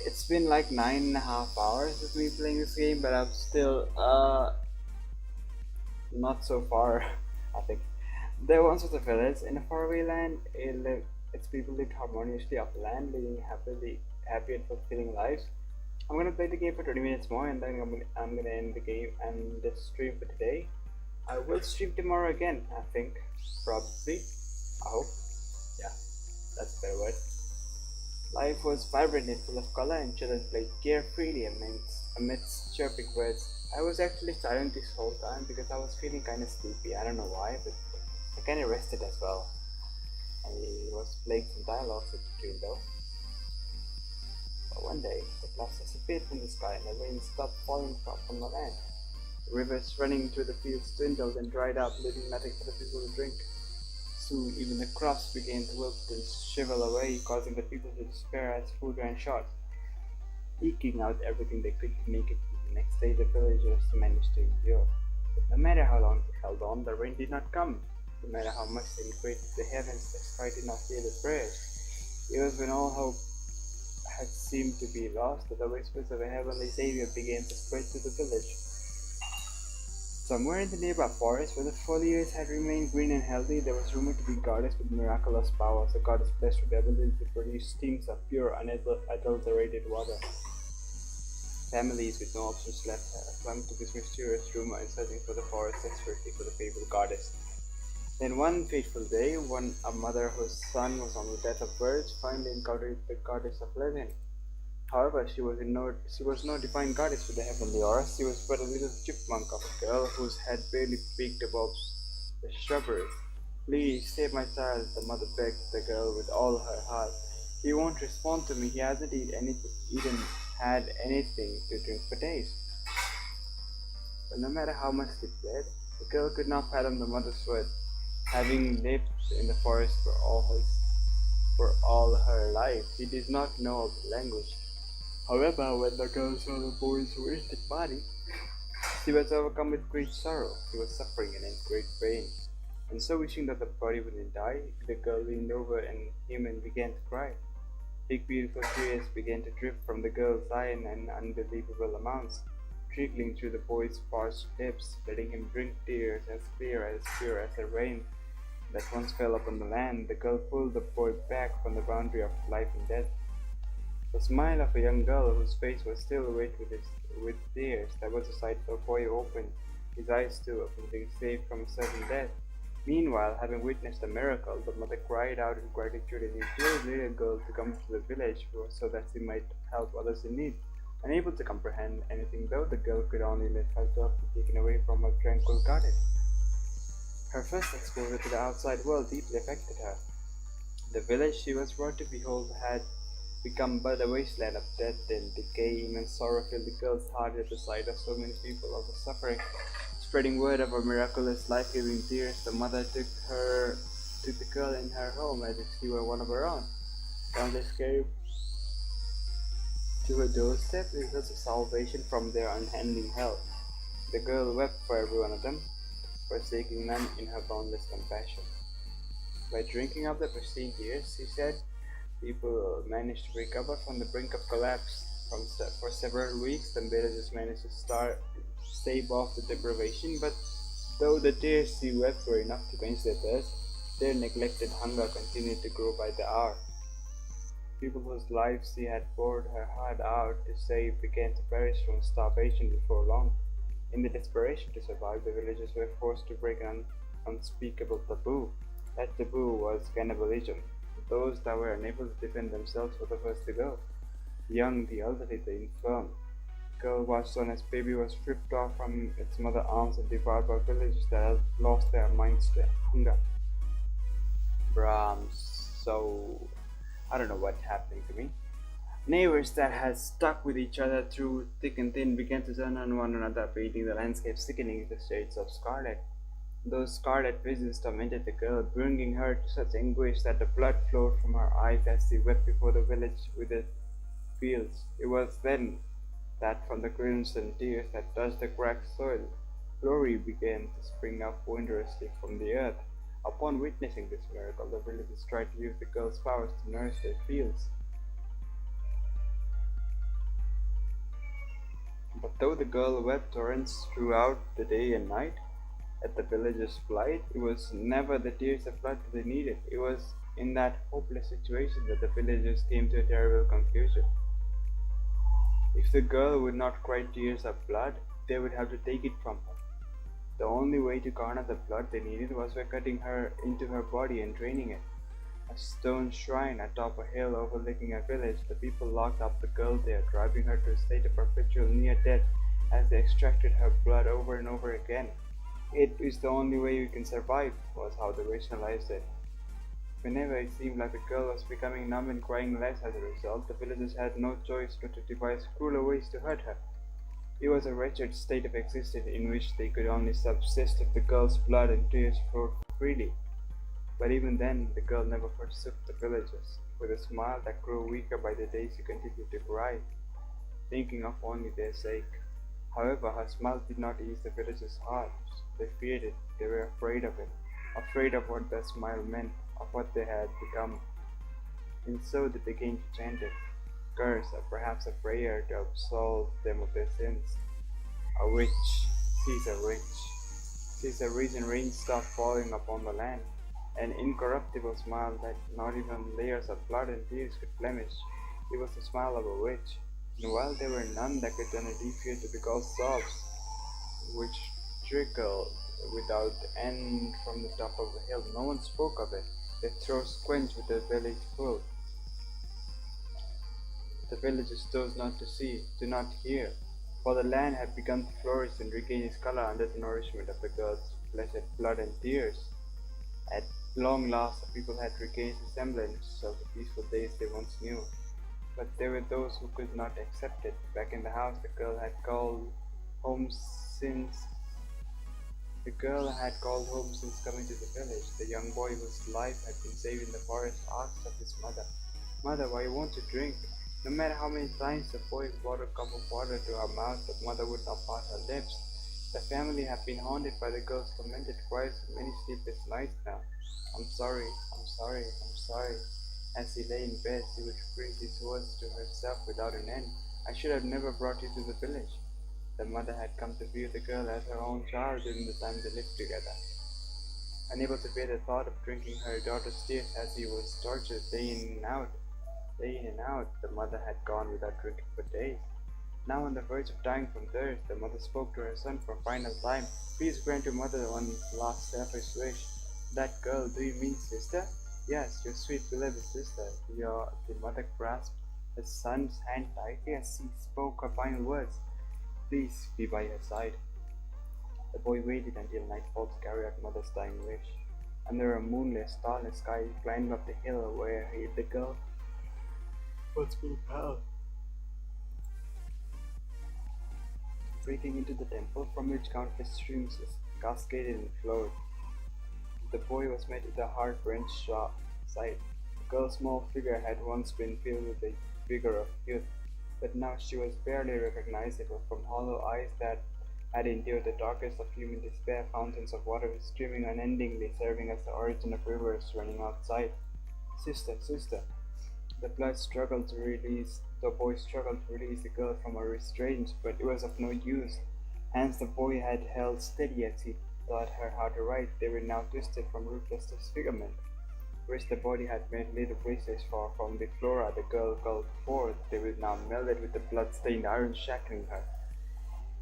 it's been like 9.5 hours with me playing this game, but I'm still not so far. I think there once was a village in a faraway land. Its people lived harmoniously off the land, living happy and fulfilling lives. I'm gonna play the game for 20 minutes more, and then I'm gonna end the game and the stream for today. I will stream tomorrow again, I think. Probably. I hope. Yeah, that's a better word. Life was vibrant and full of color, and children played carefreely amidst chirping birds. I was actually silent this whole time because I was feeling kinda sleepy. I don't know why, but I kinda rested as well. I was playing some dialogues in between though. But one day, the clouds disappeared from the sky and the rain stopped falling from the land. The rivers running through the fields dwindled and dried up, leaving nothing for the people to drink. Soon, even the crops began to wilt and shrivel away, causing the people to despair as food ran short. Eking out everything they could to make it through the next day, the villagers managed to endure. But no matter how long they held on, the rain did not come. No matter how much they prayed to the heavens, the sky did not hear the prayers. It was when all hope had seemed to be lost that the whispers of a heavenly savior began to spread through the village. Somewhere in the nearby forest, where the foliage had remained green and healthy, there was rumored to be a goddess with miraculous powers, a goddess blessed with the ability to produce streams of pure, unadulterated water. Families with no options left clung to this mysterious rumor and searching for the forest desperately for the fabled goddess. Then one fateful day, a mother whose son was on the death of birth finally encountered the goddess of legend. However, she was no divine goddess with the heavenly aura. She was but a little chipmunk of a girl whose head barely peeked above the shrubbery. "Please save my child," the mother begged the girl with all her heart. "He won't respond to me. He hasn't even had anything to drink for days." But no matter how much she pled, the girl could not fathom the mother's words. Having lived in the forest for all her life, she did not know the language. However, when the girl saw the boy's wasted body, she was overcome with great sorrow. He was suffering and in great pain. And so wishing that the body wouldn't die, the girl leaned over him and began to cry. Big beautiful tears began to drip from the girl's eyes in unbelievable amounts, trickling through the boy's parched lips, letting him drink tears as clear as pure as the rain that once fell upon the land. The girl pulled the boy back from the boundary of life and death. The smile of a young girl whose face was still wet with tears. That was the sight the boy opened his eyes to, being saved from a certain death. Meanwhile, having witnessed the miracle, the mother cried out in gratitude and implored the little girl to come to the village so that she might help others in need. Unable to comprehend anything though, the girl could only let herself be taken away from her tranquil garden. Her first exposure to the outside world deeply affected her. The village she was brought to behold had become but a wasteland of death and decay. Immense sorrow filled the girl's heart at the sight of so many people also suffering. Spreading word of her miraculous life-giving tears, the mother took the girl in her home as if she were one of her own. Down the scary to her doorstep is thus a salvation from their unending hell. The girl wept for every one of them, forsaking none in her boundless compassion. By drinking up the pristine tears, she said, people managed to recover from the brink of collapse. For several weeks, the villagers managed to stave off the deprivation, but though the tears she wept were enough to quench their thirst, their neglected hunger continued to grow by the hour. People whose lives she had poured her heart out to save began to perish from starvation before long. In the desperation to survive, the villagers were forced to break an unspeakable taboo. That taboo was cannibalism. Those that were unable to defend themselves were the first to go. The young, the elderly, the infirm. The girl watched on as baby was ripped off from its mother's arms and devoured by villagers that had lost their minds to hunger. So I don't know what's happening to me. Neighbors that had stuck with each other through thick and thin began to turn on one another, painting the landscape sickening into shades of scarlet. Those scarlet visions tormented the girl, bringing her to such anguish that the blood flowed from her eyes as she wept before the village with its fields. It was then that from the crimson tears that touched the cracked soil, glory began to spring up wondrously from the earth. Upon witnessing this miracle, the villagers tried to use the girl's powers to nourish their fields. But though the girl wept torrents throughout the day and night at the villagers' plight, it was never the tears of blood they needed. It was in that hopeless situation that the villagers came to a terrible conclusion. If the girl would not cry tears of blood, they would have to take it from her. The only way to garner the blood they needed was by cutting her into her body and draining it. A stone shrine atop a hill overlooking a village, the people locked up the girl there, driving her to a state of perpetual near death as they extracted her blood over and over again. It is the only way we can survive, was how they rationalized it. Whenever it seemed like the girl was becoming numb and crying less as a result, the villagers had no choice but to devise crueler ways to hurt her. It was a wretched state of existence in which they could only subsist if the girl's blood and tears flowed freely. But even then, the girl never forsook the villagers. With a smile that grew weaker by the day, she continued to cry, thinking of only their sake. However, her smile did not ease the villagers' hearts. They feared it, they were afraid of it, afraid of what that smile meant, of what they had become. And so they began to chant a curse, or perhaps a prayer to absolve them of their sins. A witch, she's a witch. She's the reason rain stopped falling upon the land. An incorruptible smile that not even layers of blood and tears could blemish. It was the smile of a witch. And while there were none that could turn a deep ear to the girl's sobs, which trickled without end from the top of the hill, no one spoke of it. Their throats quenched with their bellies full. The villagers chose not to see, to not hear, for the land had begun to flourish and regain its color under the nourishment of the girl's blessed blood and tears. At long last, the people had regained the semblance of the peaceful days they once knew. But there were those who could not accept it. Back in the house, the girl had called home since coming to the village. The young boy whose life had been saved in the forest asked of his mother, "Mother, why won't you drink?" No matter how many times the boy brought a cup of water to her mouth, the mother would not pass her lips. The family had been haunted by the girl's tormented cries for many sleepless nights now. "I'm sorry, I'm sorry, I'm sorry." As she lay in bed, she would repeat these words to herself without an end. "I should have never brought you to the village." The mother had come to view the girl as her own child during the time they lived together. Unable to bear the thought of drinking her daughter's tears as he was tortured day in and out, the mother had gone without drinking for days. Now on the verge of dying from thirst, the mother spoke to her son for a final time. "Please grant your mother one last selfish wish." "That girl, do you mean sister?" "Yes, your sweet beloved sister." The mother grasped her son's hand tightly as she spoke her final words. "Please be by her side." The boy waited until nightfall to carry out mother's dying wish. Under a moonless, starless sky, he climbed up the hill where the girl was being held, breaking into the temple from which countless streams cascaded and flowed. The boy was met with a heart-wrenched sight. The girl's small figure had once been filled with the vigor of youth, but now she was barely recognizable from hollow eyes that had endured the darkest of human despair. Fountains of water streaming unendingly, serving as the origin of rivers running outside. "Sister, sister!" The boy struggled to release the girl from her restraints, but it was of no use. Hands the boy had held steady as he taught her how to write, they were now twisted from ruthless disfigurement, which the body had made little bracelets for. From the flora the girl called forth, they were now melded with the blood-stained iron shackling her.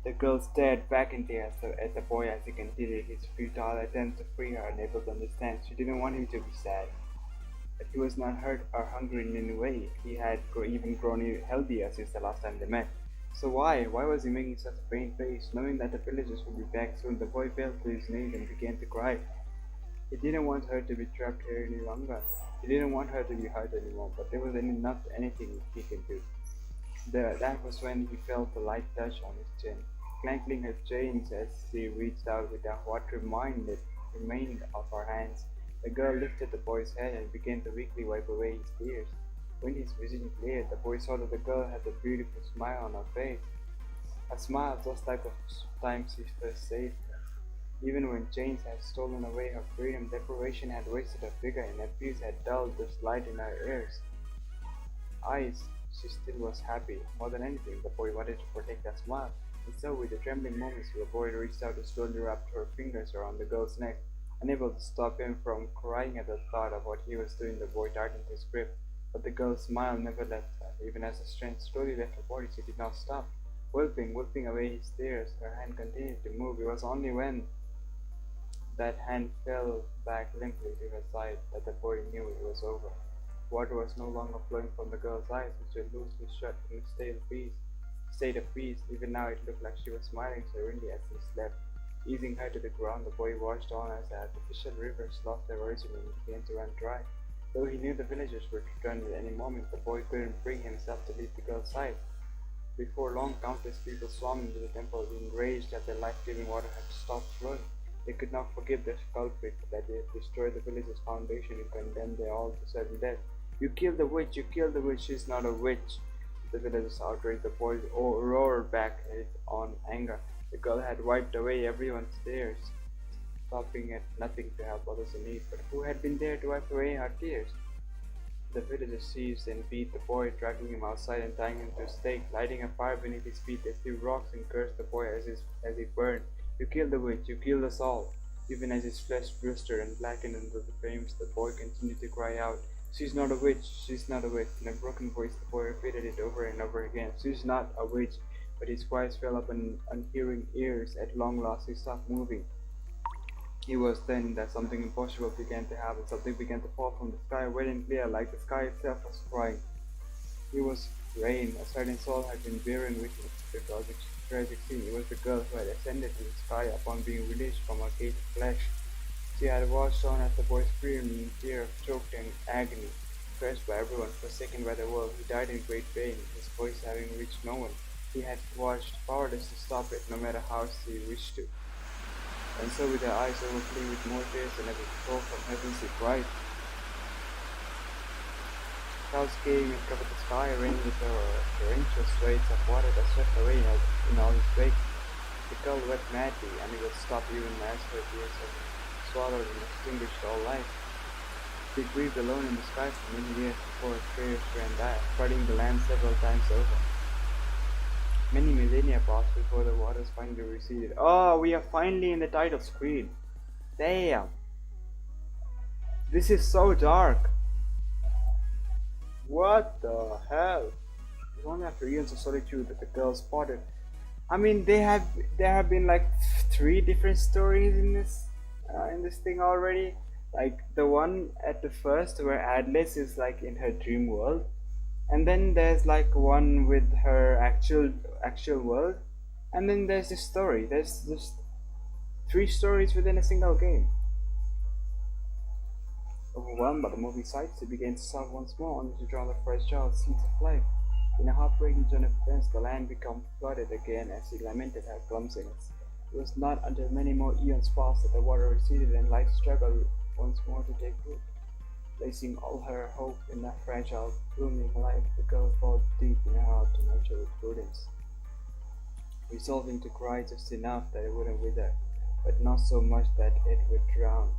The girl stared vacantly at the boy as he continued his futile attempts to free her, unable to understand. She didn't want him to be sad. But he was not hurt or hungry in any way. He had even grown healthier since the last time they met. So why was he making such a pained face? Knowing that the villagers would be back soon, the boy fell to his knees and began to cry. He didn't want her to be trapped here any longer. He didn't want her to be hurt anymore, but there was not anything he could do. That was when he felt a light touch on his chin, clanking her chains as she reached out with what remained of her hands. The girl lifted the boy's head and began to weakly wipe away his tears. When his vision cleared, the boy saw that the girl had a beautiful smile on her face, a smile just like the times he first saved her. Even when chains had stolen away her freedom, deprivation had wasted her figure, and abuse had dulled the light in her ears. Eyes, she still was happy. More than anything, the boy wanted to protect that smile, and so with the trembling moments, the boy reached out and slowly wrapped her fingers around the girl's neck. Unable to stop him from crying at the thought of what he was doing, the boy tightened his grip. But the girl's smile never left her. Even as the strength slowly left her body, she did not stop. Wiping away his tears, her hand continued to move. It was only when that hand fell back limply to her side that the boy knew it was over. Water was no longer flowing from the girl's eyes, which were loosely shut in a state of peace. Even now it looked like she was smiling serenely as he slept. Easing her to the ground, the boy watched on as the artificial rivers lost their origin and began to run dry. Though he knew the villagers would return at any moment, the boy couldn't bring himself to leave the girl's side. Before long, countless people swarmed into the temple, enraged that their life-giving water had stopped flowing. They could not forgive the culprit that they had destroyed the village's foundation and condemned them all to sudden death. You killed the witch! You killed the witch! She's not a witch! The villagers outraged. The boy roared back at it on anger. The girl had wiped away everyone's tears, stopping at nothing to help others in need. But who had been there to wipe away her tears? The villagers seized and beat the boy, dragging him outside and tying him to a stake. Lighting a fire beneath his feet, they threw rocks and cursed the boy as he burned. You killed the witch! You killed us all! Even as his flesh blistered and blackened under the flames, the boy continued to cry out, "She's not a witch! She's not a witch!" In a broken voice, the boy repeated it over and over again. "She's not a witch!" But his cries fell upon unhearing ears. At long last, he stopped moving. It was then that something impossible began to happen. Something began to fall from the sky, wet and clear, like the sky itself was crying. It was rain. A certain soul had been bearing witness to the tragic scene. It was the girl who had ascended to the sky upon being released from her caged flesh. She had watched on as the boy screamed in fear of choke and agony. Cursed by everyone, forsaken by the world, he died in great pain, his voice having reached no one. He had watched, powerless to stop it, no matter how she wished to. And so with her eyes overflowing with more tears than ever before from heaven, she cried. Clouds came and covered the sky, raining with torrential waves of water that swept away in all its wake. The girl wept madly, unable to stop even as her tears had swallowed and extinguished all life. She grieved alone in the sky for many years before her prayers ran dry, flooding the land several times over. Many millennia passed before the waters finally receded. Oh, we are finally in the title screen. Damn. This is so dark. What the hell? It was only after years of solitude that the girl spotted. I mean, there have been like 3 different stories in this thing already. Like the one at the first where Adelise is like in her dream world. And then there's like one with her actual world, and then there's this story. There's just 3 stories within a single game. Overwhelmed by the moving sights, he began to sob once more, only to draw the fresh child seeds of life. In a heartbreaking turn of events, the land became flooded again as he lamented her clumsiness. It was not until many more eons passed that the water receded and life struggled once more to take root. Placing all her hope in that fragile, blooming life, the girl fought deep in her heart to nurture with prudence, resolving to cry just enough that it wouldn't wither, but not so much that it would drown.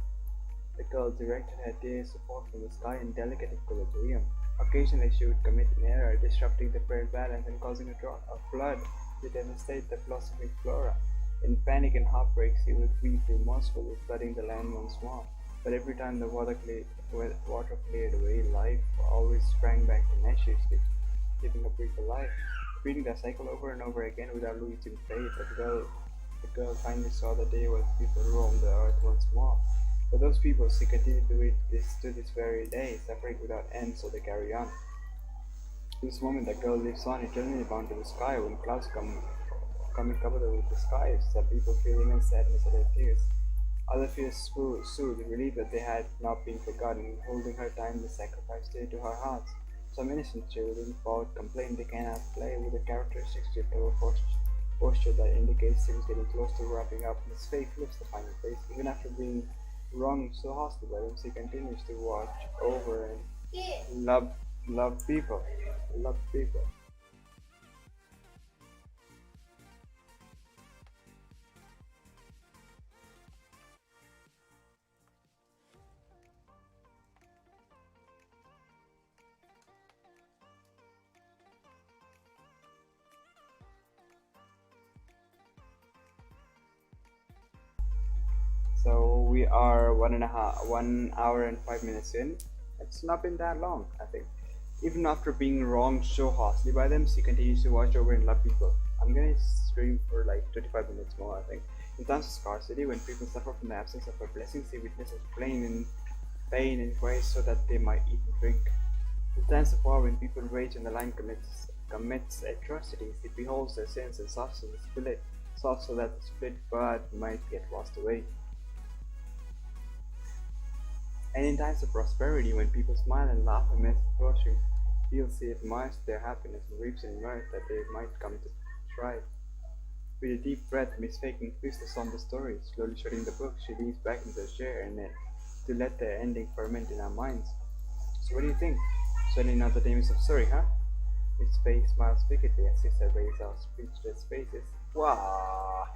The girl directed her tears to fall from the sky in delicate equilibrium. Occasionally she would commit an error, disrupting the fair balance and causing a flood to devastate the blossoming flora. In panic and heartbreak, she would weep remorsefully, flooding the land once more. But every time the water cleared away, life always sprang back tenaciously, keeping a brief alive. Repeating that cycle over and over again without losing faith, the girl finally saw the day when people roamed the earth once more. For those people, she continued to read this to this very day, suffering without end, so they carry on. This moment the girl lives on eternally bound to the sky. When clouds come and cover her with the sky, some people feel immense sadness at her tears. Others feel soothed, relieved that they had not been forgotten, holding her timeless sacrifice dear to her hearts. Some innocent children forward complain they cannot play with the characteristic gentle posture that indicates things getting close to wrapping up. Miss Faye flips the final face. Even after being wronged so harshly by them, she continues to watch over and love people. Love people. So we are 1 hour and 5 minutes in. It's not been that long, I think. Even after being wronged so harshly by them, she continues to watch over and love people. I'm gonna stream for like 25 minutes more, I think. In times of scarcity, when people suffer from the absence of a blessing, she witnesses pain and cries so that they might eat and drink. In times of war, when people rage and the line commits atrocities, it beholds their sins and softens the split, soft so that the split bud might get washed away. And in times of prosperity, when people smile and laugh amidst approaching fields, she admires their happiness and weeps in mirth that they might come to thrive. With a deep breath, Miss Fake concludes the somber story. Slowly shutting the book, she leans back into the chair and to let the ending ferment in our minds. So what do you think? Certainly not the famous of story, huh? Miss Fake smiles wickedly as she surveys our speechless faces. Wow!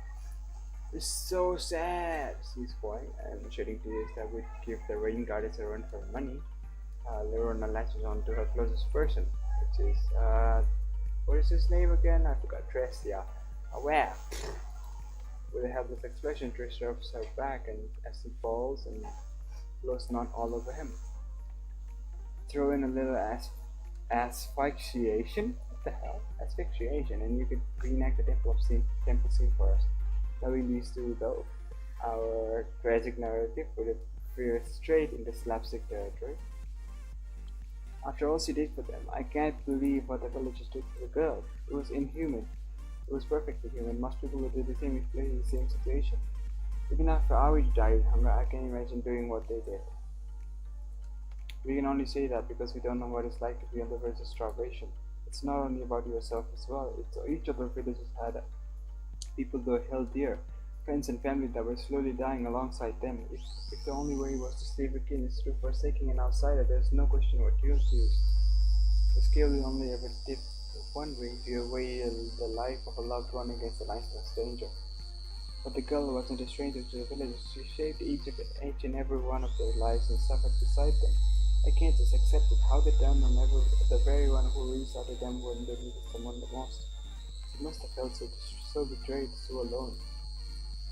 It's so sad, she's crying and shedding tears that would give the rain goddess a run for her money. Lerona latches on to her closest person, which is, what is his name again? I forgot. Trestia. Well, with a helpless expression, Trish rubs her back and as he falls and blows not all over him. Throw in a little asphyxiation. What the hell? Asphyxiation, and you could reenact the temple scene for us. Now we used to, though, our tragic narrative would veer straight into slapstick territory. After all she did for them, I can't believe what the villagers did for the girl. It was inhuman. It was perfectly human. Most people would do the same if placed in the same situation. Even after Awi died of hunger, I can imagine doing what they did. We can only say that because we don't know what it's like to be on the verge of starvation. It's not only about yourself as well. It's each of the villagers had people they held dear, friends and family that were slowly dying alongside them. If the only way was to stay within is through forsaking an outsider, there's no question what you'll choose. The scale will only ever tip one way if you weigh the life of a loved one against the life of a stranger. But the girl wasn't a stranger to the villagers. She shaped each and every one of their lives and suffered beside them. I can't just accept it. How they turned on the very one who reached out to them when they needed someone the most. She must have felt so betrayed, so alone.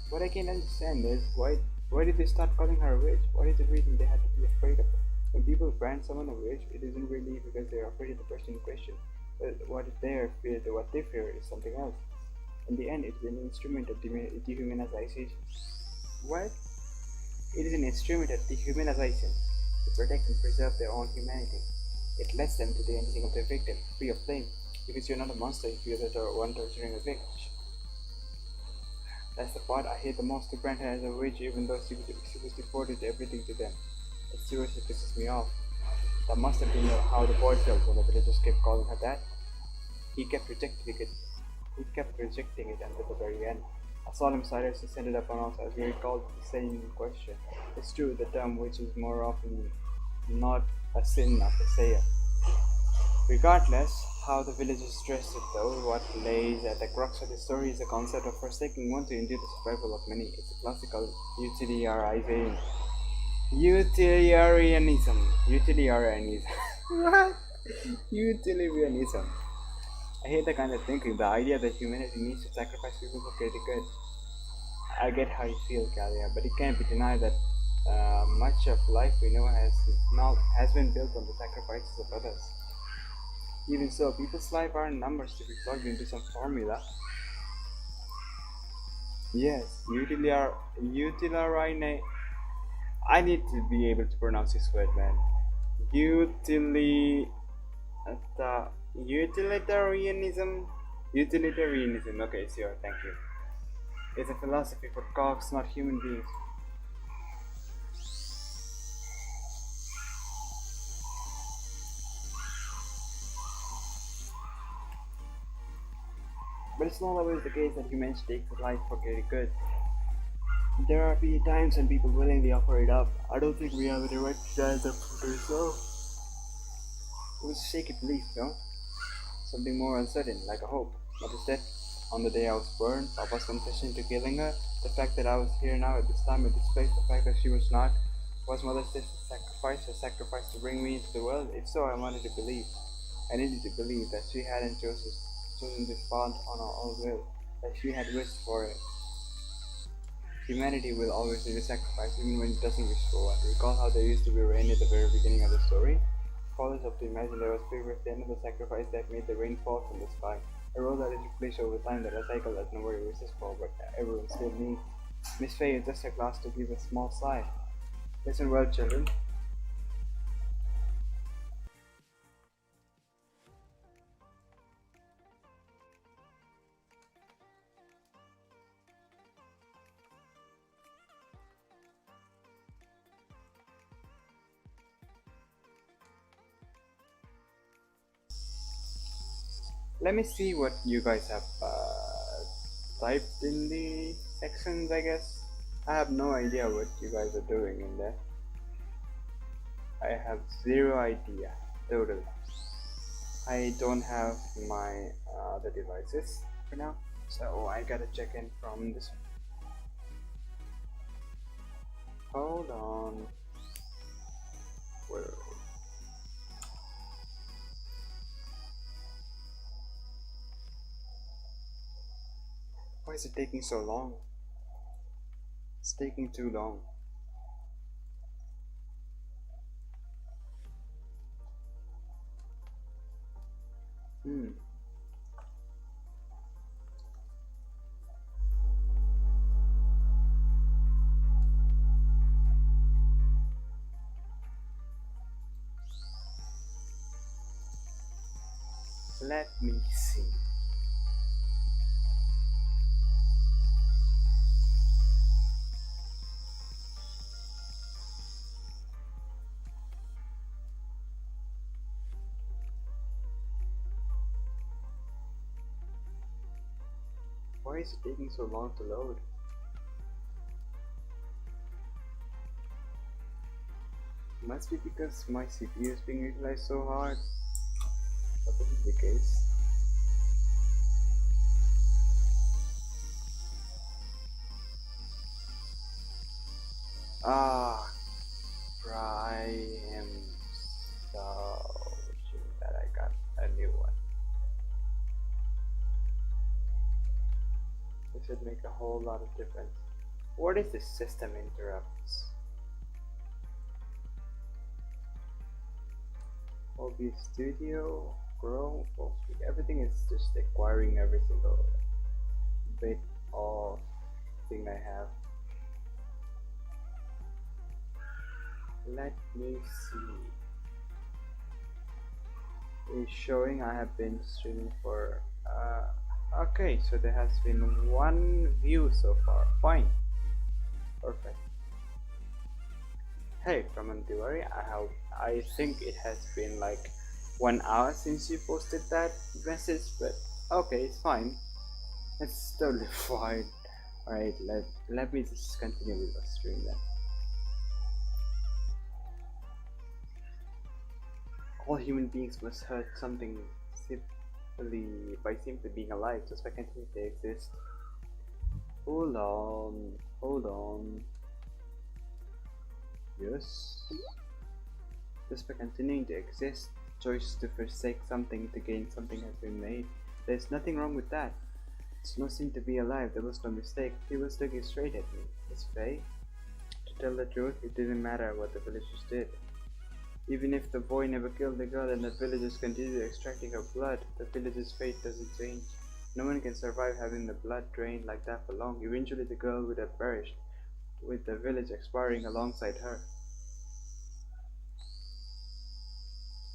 What I can't understand is why did they start calling her a witch? What is the reason they had to be afraid of her? When people brand someone a witch, it isn't really because they are afraid of the person in question, but what they fear is something else. In the end, it's an instrument of dehumanization. What? It is an instrument of dehumanization to protect and preserve their own humanity. It lets them do the anything of their victim, free of blame, because you're not a monster if you're the one torturing a victim. That's the part I hate the most, to brand her as a witch even though she was devoted everything to them. It seriously pisses me off. That must have been how the boy felt when the villagers kept calling her that. He kept rejecting it until the very end. A solemn silence descended upon us as we recalled the saying in question. It's true, the term witch is more often not a sin of the sayer. Regardless how the villagers dressed it though, what lays at the crux of the story is the concept of forsaking one to endure the survival of many. It's a classical utilitarianism. What? Utilitarianism. I hate that kind of thinking, the idea that humanity needs to sacrifice people for greater good. I get how you feel, Kalia, but it can't be denied that much of life we know has been built on the sacrifices of others. Even so, people's lives aren't numbers to be plugged into some formula. Yes, utilitarian. I need to be able to pronounce this word, man. Utilitarianism. Utilitarianism. Okay, sure. Thank you. It's a philosophy for cogs, not human beings. But it's not always the case that humanity takes a life for greater good. There are times when people willingly offer it up. I don't think we have any right to judge them for themselves. It was a shaky belief, no? Something more uncertain, like a hope. But instead, on the day I was burned, Papa's confession to killing her, the fact that I was here now at this time, at this place, the fact that she was not, was Mother's sister's sacrifice, her sacrifice to bring me into the world? If so, I wanted to believe. I needed to believe that she hadn't chosen this path on her own will, that she had wished for it. Humanity will always need a sacrifice, even when it doesn't wish for one. Recall how there used to be rain at the very beginning of the story? Scholars have to imagine there was previously another sacrifice that made the rain fall from the sky. A role that is replaced over time, that a cycle that nobody wishes for, but everyone still needs. Miss Faye is just a glass to give a small sigh. Listen well, children. Let me see what you guys have typed in the sections, I guess. I have no idea what you guys are doing in there. I have zero idea, totally. I don't have my other devices for now, so I gotta check in from this one. Hold on. Where? Why is it taking so long? It's taking too long. Let me see. Why is it taking so long to load? Must be because my CPU is being utilized so hard. But this is the case. I am so wishing that I got a new one. This would make a whole lot of difference. What is this system interrupts? OBS Studio, Chrome, Fallstreak, everything is just acquiring every single bit of thing I have. Let me see. It's showing I have been streaming for okay, so there has been one view so far. Fine. Perfect. Hey, Raman Tiwari, I think it has been like 1 hour since you posted that message, but okay, it's fine. It's totally fine. Alright, let me just continue with the stream then. All human beings must hurt something simply being alive, just by continuing to exist. Hold on. Yes. Just by continuing to exist, choice to forsake something to gain something has been made. There's nothing wrong with that. It's no sin to be alive, there was no mistake. He was looking straight at me. It's Faye. To tell the truth, it didn't matter what the villagers did. Even if the boy never killed the girl and the villagers continued extracting her blood, the village's fate doesn't change. No one can survive having the blood drained like that for long. Eventually the girl would have perished, with the village expiring alongside her.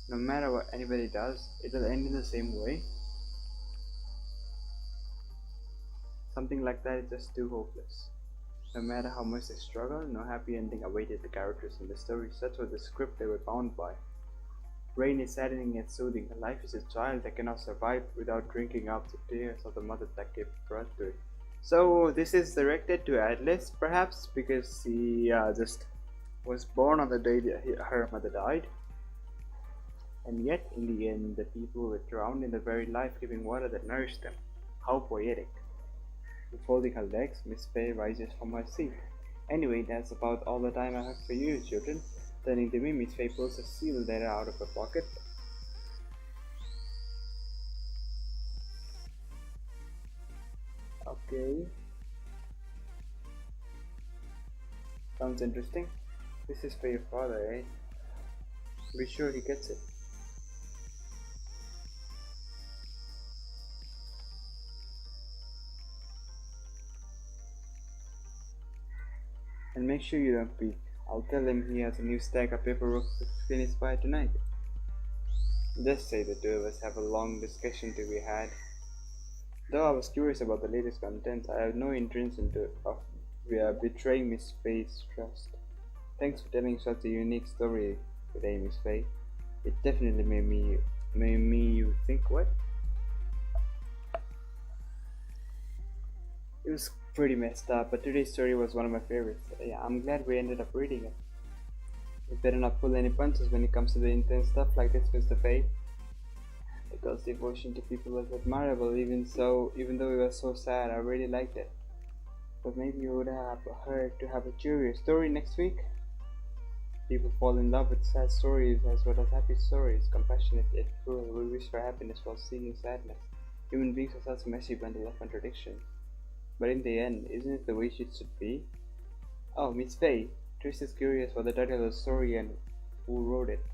No matter what anybody does, it'll end in the same way. Something like that is just too hopeless. No matter how much they struggle, no happy ending awaited the characters in the story. Such was the script they were bound by. Rain is saddening and soothing. Life is a child that cannot survive without drinking up the tears of the mother that gave birth to it. So this is directed to Adelise, perhaps because he just was born on the day that her mother died. And yet, in the end, the people were drowned in the very life-giving water that nourished them. How poetic. Folding her legs, Miss Faye rises from her seat. Anyway, that's about all the time I have for you, children. Turning to me, Miss Faye pulls a sealed letter out of her pocket. Okay. Sounds interesting. This is for your father, eh? Be sure he gets it. And make sure you don't peek. I'll tell him he has a new stack of paperwork to finish by tonight. Just say the two of us have a long discussion to be had. Though I was curious about the latest contents, I have no intention of betraying Miss Faye's trust. Thanks for telling such a unique story today, Miss Faye. It definitely made me think. What? It was pretty messed up, but today's story was one of my favorites. Yeah, I'm glad we ended up reading it. We better not pull any punches when it comes to the intense stuff like this, Mr. Faye. Because devotion to people was admirable, even though it was so sad. I really liked it. But maybe you would have heard to have a cheerier story next week. People fall in love with sad stories as well as happy stories. Compassionate yet cruel. We wish for happiness while seeing sadness. Human beings are such a messy bundle of contradictions. But in the end, isn't it the way it should be? Oh, Miss Faye. Trish is curious for the title of the story and who wrote it.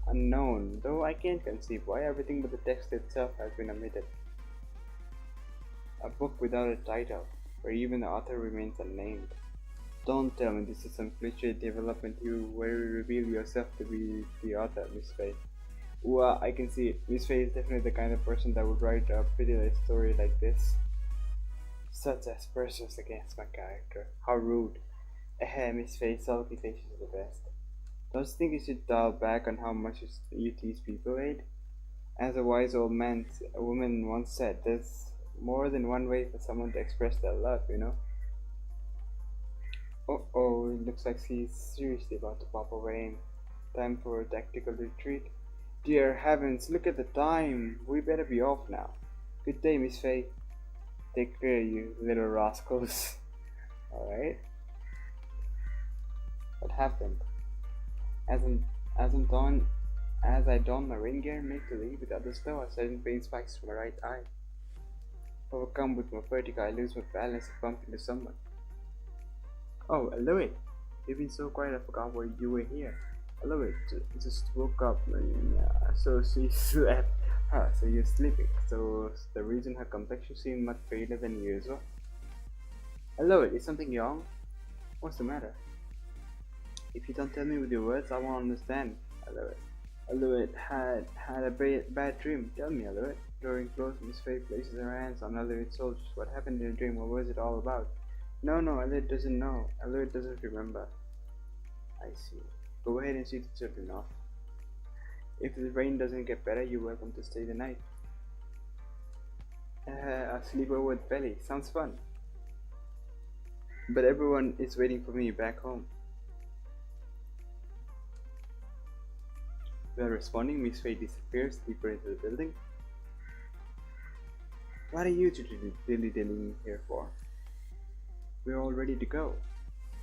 Unknown, though I can't conceive why everything but the text itself has been omitted. A book without a title, where even the author remains unnamed. Don't tell me this is some cliche development where you reveal yourself to be the author, Miss Faye. Well, I can see it. Miss Faye is definitely the kind of person that would write a pitiless story like this. Such aspersions against my character. How rude. Miss Faye, sulky faces are the best. Don't you think you should dial back on how much you tease people, Aid? As a wise old woman once said, there's more than one way for someone to express their love, you know? Oh, it looks like she's seriously about to pop a vein. Time for a tactical retreat. Dear heavens, look at the time. We better be off now. Good day, Miss Faye. Take care, you little rascals. Alright. What happened? As I don my rain gear and make to leave with others though, a sudden pain spikes to my right eye. Overcome with my vertigo, I lose my balance and bump into someone. Oh, Aloy! You've been so quiet I forgot why you were here. Aloy just woke up and so she slept. So you're sleeping. So the reason her complexion seemed much paler than usual. Aloy, is something wrong? What's the matter? If you don't tell me with your words, I won't understand. Aloy had a bad dream. Tell me, Aloy. Drawing close, Miss Faye places her hands on Aloy's shoulders. What happened in the dream? What was it all about? No, Aloy doesn't know. Aloy doesn't remember. I see. Go ahead and see the children off. If the rain doesn't get better, you're welcome to stay the night. A sleepover with Belly. Sounds fun. But everyone is waiting for me back home. Without responding, Miss Faye disappears deeper into the building. What are you two dilly-dallying here for? We're all ready to go.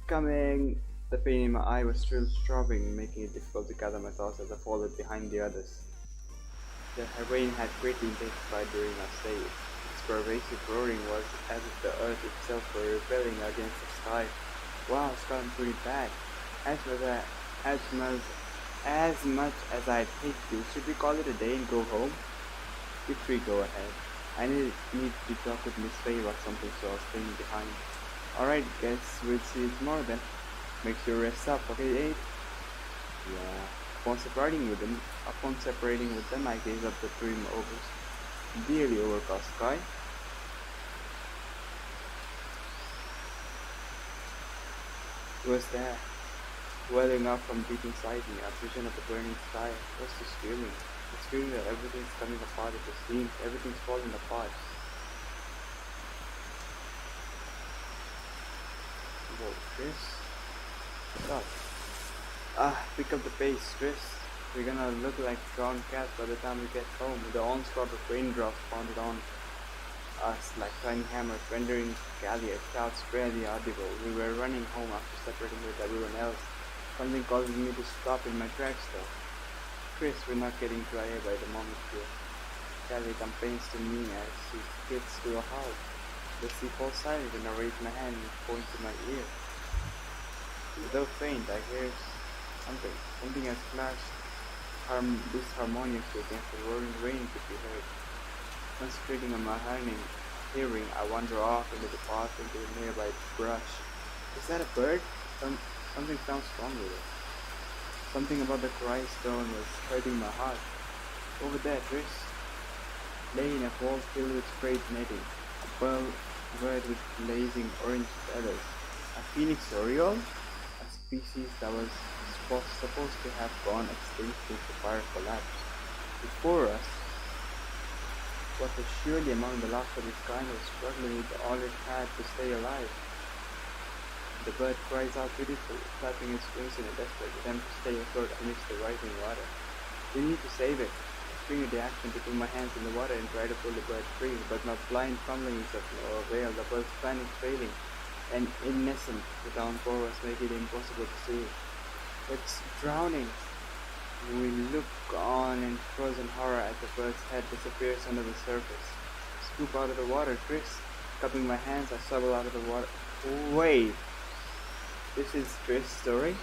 Coming! The pain in my eye was still throbbing, making it difficult to gather my thoughts as I followed behind the others. The rain had greatly intensified during our stay. Its pervasive roaring was as if the earth itself were rebelling against the sky. Wow, it's gotten pretty bad. As much as I'd hate to, should we call it a day and go home? You three go ahead. I need to talk with Miss Faye about something, so I'll stay behind. Alright, guys, we'll see you tomorrow then. Make sure you rest up, okay, Aid? Yeah. Upon separating with them, I gaze up the dream over dearly overcast sky. What's that? welling up from deep inside me. A vision of the burning sky. What's this feeling? It's feeling that everything's coming apart at the seams. Everything's falling apart. Whoa, Chris. Stop. Pick up the pace, Chris. We're gonna look like drowned cats by the time we get home. The onslaught of raindrops pounded on us like tiny hammers, rendering Callie shouts barely audible. We were running home after separating with everyone else. Something causes me to stop in my tracks though. Chris, we're not getting dry here by the moment here. Callie complains to me as she gets to a halt. The sea falls silent and I raise my hand and point to my ear. Without faint, I hear something. Something has flashed disharmoniously against the roaring rain could be heard. Concentrating on my hearing, I wander off into the path into the nearby brush. Is that a bird? Something sounds strong with it. Something about the cry stone was hurting my heart. Over there, Chris, lay in a vault filled with sprayed netting, a bird with blazing orange feathers, a phoenix oriole, a species that was supposed to have gone extinct since the fire collapsed. Before us, what was surely among the last of its kind was struggling with all it had to stay alive. The bird cries out pitifully, flapping its wings in a desperate attempt to stay afloat amidst the rising water. We need to save it. I spring into action to put my hands in the water and try to pull the bird free, but my blind fumblings of no avail. The bird's plan is failing, and in essence, the downpour was making it impossible to see. It's drowning. We look on in frozen horror as the bird's head disappears under the surface. Scoop out of the water, Chris. Cupping my hands, I shovel out of the water. Wait. This is Chris' story?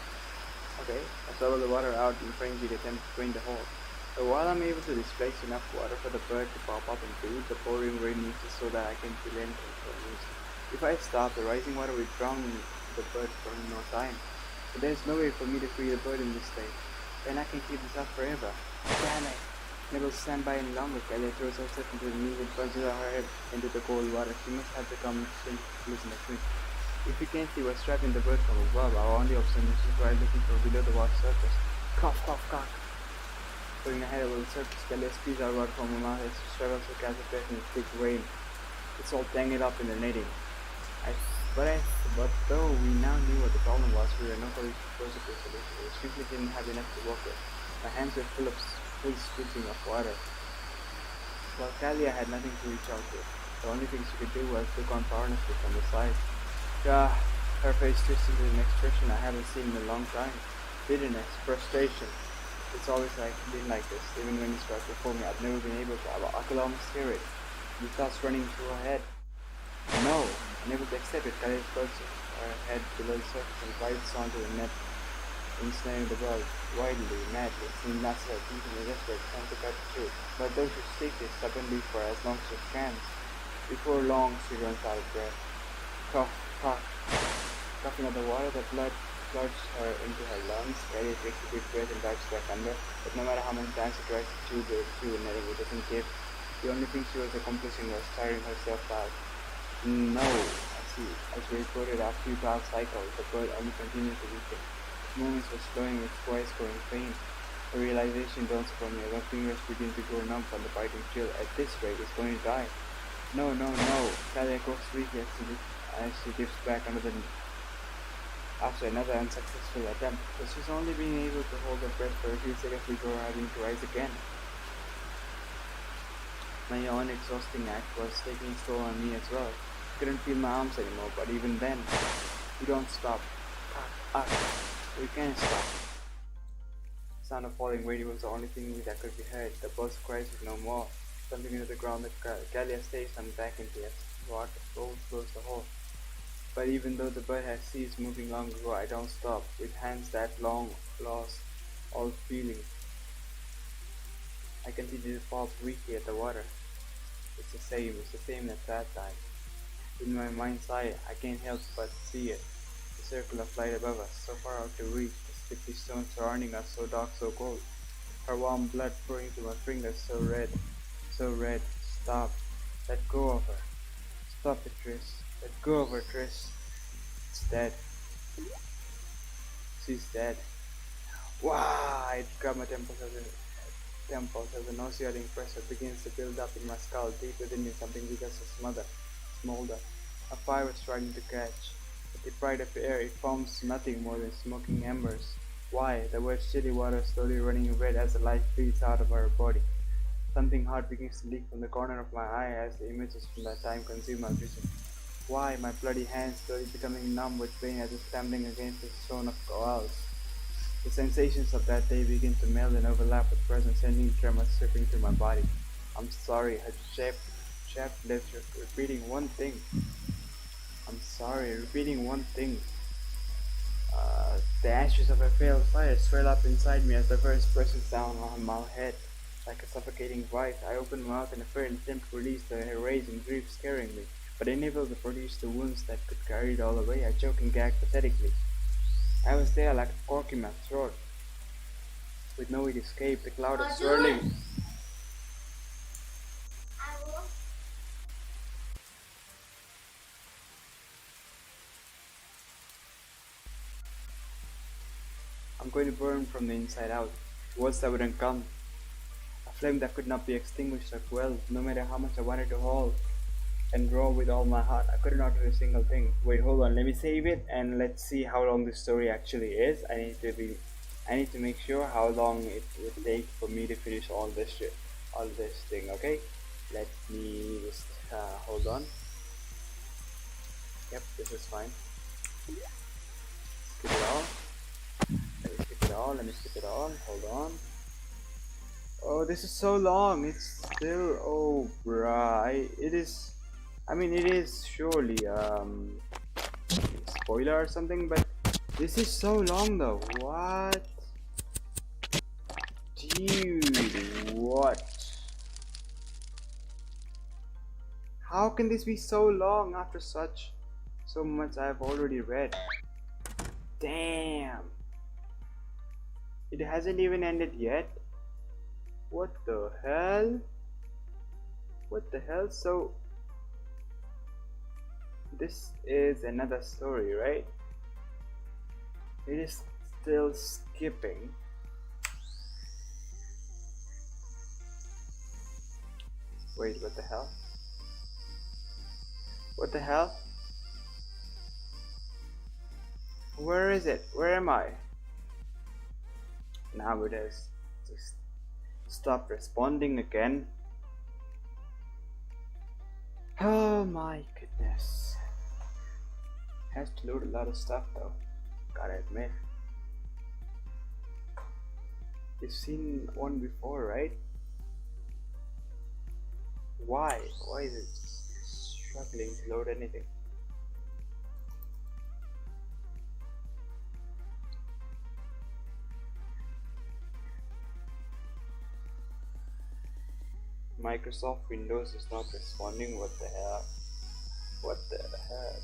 Okay, I shovel the water out in frenzied attempt to drain the hole. So while I'm able to displace enough water for the bird to pop up and breathe, the pouring rain eases so that I can feel anything for use. If I stop, the rising water will drown the bird for no time. But there's no way for me to free the bird in this state. Then I can keep this up forever. Damn it! Never stand by any longer. Kelly throws herself into the knees and plunges her head into the cold water. She must have become listen to me. If you can't see what's trapped in the bird from above, our only option is to try looking for below the water surface. Cough, cough, cough. Putting her head over the surface, Kelly squeezes out water from her mouth as she struggles to catch a breath in the thick rain. It's all tangled up in the netting. But though we now knew what the problem was, we were not going to close the solution. We simply didn't have enough to work with. My hands were full squeezing of water. While Kalia had nothing to reach out to, the only thing she could do was look on earnestly from the side. Her face twisted into an expression I haven't seen in a long time. Bitterness, frustration. It's always been like this. Even when you start performing, I've never been able to. I could almost hear it. The thoughts running through her head. No, unable to accept it, Kalia's pulses her head below the surface and glides onto the net, ensnaring the bird, wildly, madly, seeing Nasa beating a desperate attempt to cut through. But though she stakes it stubbornly for as long as she can, before long she runs out of breath. Cough, cough. Coughing up the water, the blood floods her into her lungs. Kalia takes a deep breath and dives back under, but no matter how many times she tries to chew the netting, it doesn't give. The only thing she was accomplishing was tiring herself out. No, I see. As we reported our futile cycle, the bird only continued to weaken. Its movements were slowing, its voice growing faint. The realization dawns upon me as my fingers begin to grow numb from the biting chill. At this rate, it's going to die. No, no, no. Kalia goes weakly as she dips back under the after another unsuccessful attempt. But she's only being able to hold her breath for a few seconds before having to rise again. My own exhausting act was taking its toll on me as well. Couldn't feel my arms anymore, but even then, we don't stop. We can't stop. The sound of falling rain was the only thing that could be heard. The bird's cries was no more. Something into the ground that Kalia stays and back into it. Water overflows the hole. But even though the bird has ceased moving long ago, I don't stop. With hands that long lost all feeling, I continue to pop weakly at the water. It's the same as that time. In my mind's eye, I can't help but see it. The circle of light above us, so far out to reach, the sticky stones surrounding us, so dark, so cold. Her warm blood pouring through my fingers, so red, so red. Stop. Let go of her. Stop it, Tris. Let go of her, Tris. It's dead. She's dead. Wow! It grabbed my temples as a nauseating pressure begins to build up in my skull. Deep within me, something begins to smolder. A fire was trying to catch. But deprived of air, it forms nothing more than smoking embers. Why? The wet chilly water slowly running red as the life bleeds out of our body. Something hard begins to leak from the corner of my eye as the images from that time consume my vision. Why? My bloody hands slowly becoming numb with pain as if stamping against the stone of coals. The sensations of that day begin to meld and overlap with present, sending tremors sweeping through my body. I'm sorry, her chapped lips repeating one thing. I'm sorry, repeating one thing. The ashes of a failed fire swell up inside me as the verse presses down on my head. Like a suffocating vice, I open my mouth in a faint attempt to release the raging grief scaring me, but unable to produce the wounds that could carry it all away, I choke and gag pathetically. I was there like a cork in my throat, with no way to escape. The cloud of swirling. I'm going to burn from the inside out. Words that wouldn't come. A flame that could not be extinguished or quelled, no matter how much I wanted to hold and draw with all my heart. I could not do a single thing. Wait, hold on. Let me save it and let's see how long this story actually is. I need to make sure how long it would take for me to finish all this thing. Okay. Let me just hold on. Yep, this is fine. Skip it all. Let me skip it all. Hold on. Oh, this is so long. It's still. Oh, bruh. It is. I mean, it is surely spoiler or something, but this is so long though. What? Dude, what? How can this be so long after so much I've already read? Damn. It hasn't even ended yet. What the hell? What the hell? So this is another story, right? It is still skipping. Wait, what the hell? What the hell? Where is it? Where am I? Now it has just stopped responding again. Oh my goodness. Has to load a lot of stuff though, gotta admit. You've seen one before, right? Why? Why is it struggling to load anything? Microsoft Windows is not responding. What the hell? What the heck?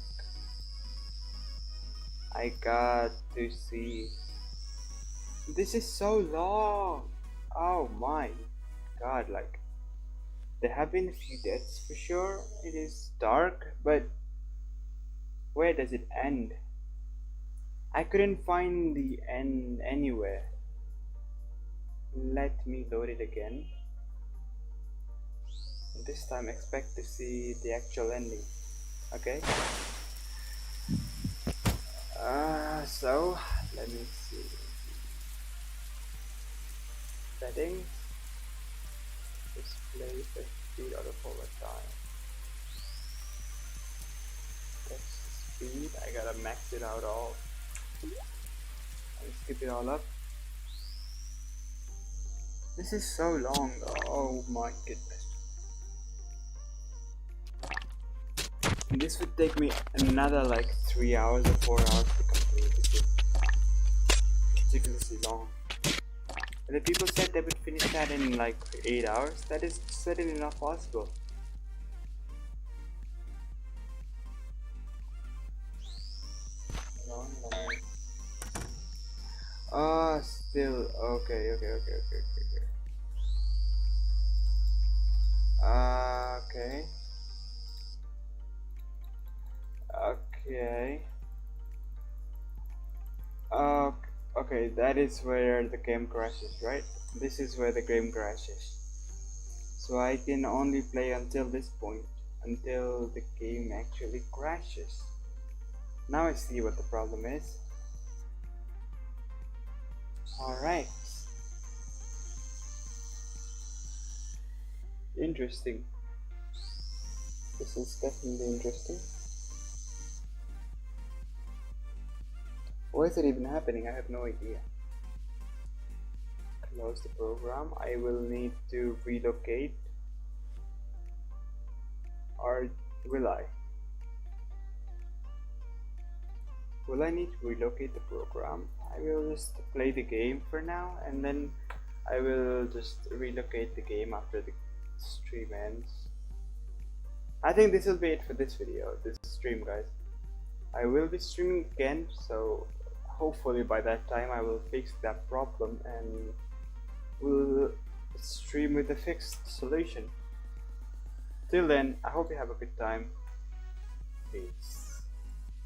I got to see. This is so long. Oh my god, like there have been a few deaths for sure. It is dark, but where does it end? I couldn't find the end anywhere. Let me load it again. This time expect to see the actual ending. Okay. So let me see. Settings. Display the speed auto forward time. That's the speed. I gotta max it out all. I'll skip it all up. This is so long though. Oh my goodness. This would take me another like 3 hours or 4 hours to complete. This is ridiculously long. And the people said they would finish that in like 8 hours. That is certainly not possible. Still okay. Okay. Okay, that is where the game crashes, right? This is where the game crashes. So I can only play until this point, until the game actually crashes. Now I see what the problem is. Alright. Interesting. This is definitely interesting. Why is it even happening? I have no idea. Close the program. I will need to relocate. Or will I? Will I need to relocate the program? I will just play the game for now, and then I will just relocate the game after the stream ends. I think this will be it for this video, this stream, guys. I will be streaming again, so hopefully by that time I will fix that problem and will stream with a fixed solution. Till then, I hope you have a good time. Peace.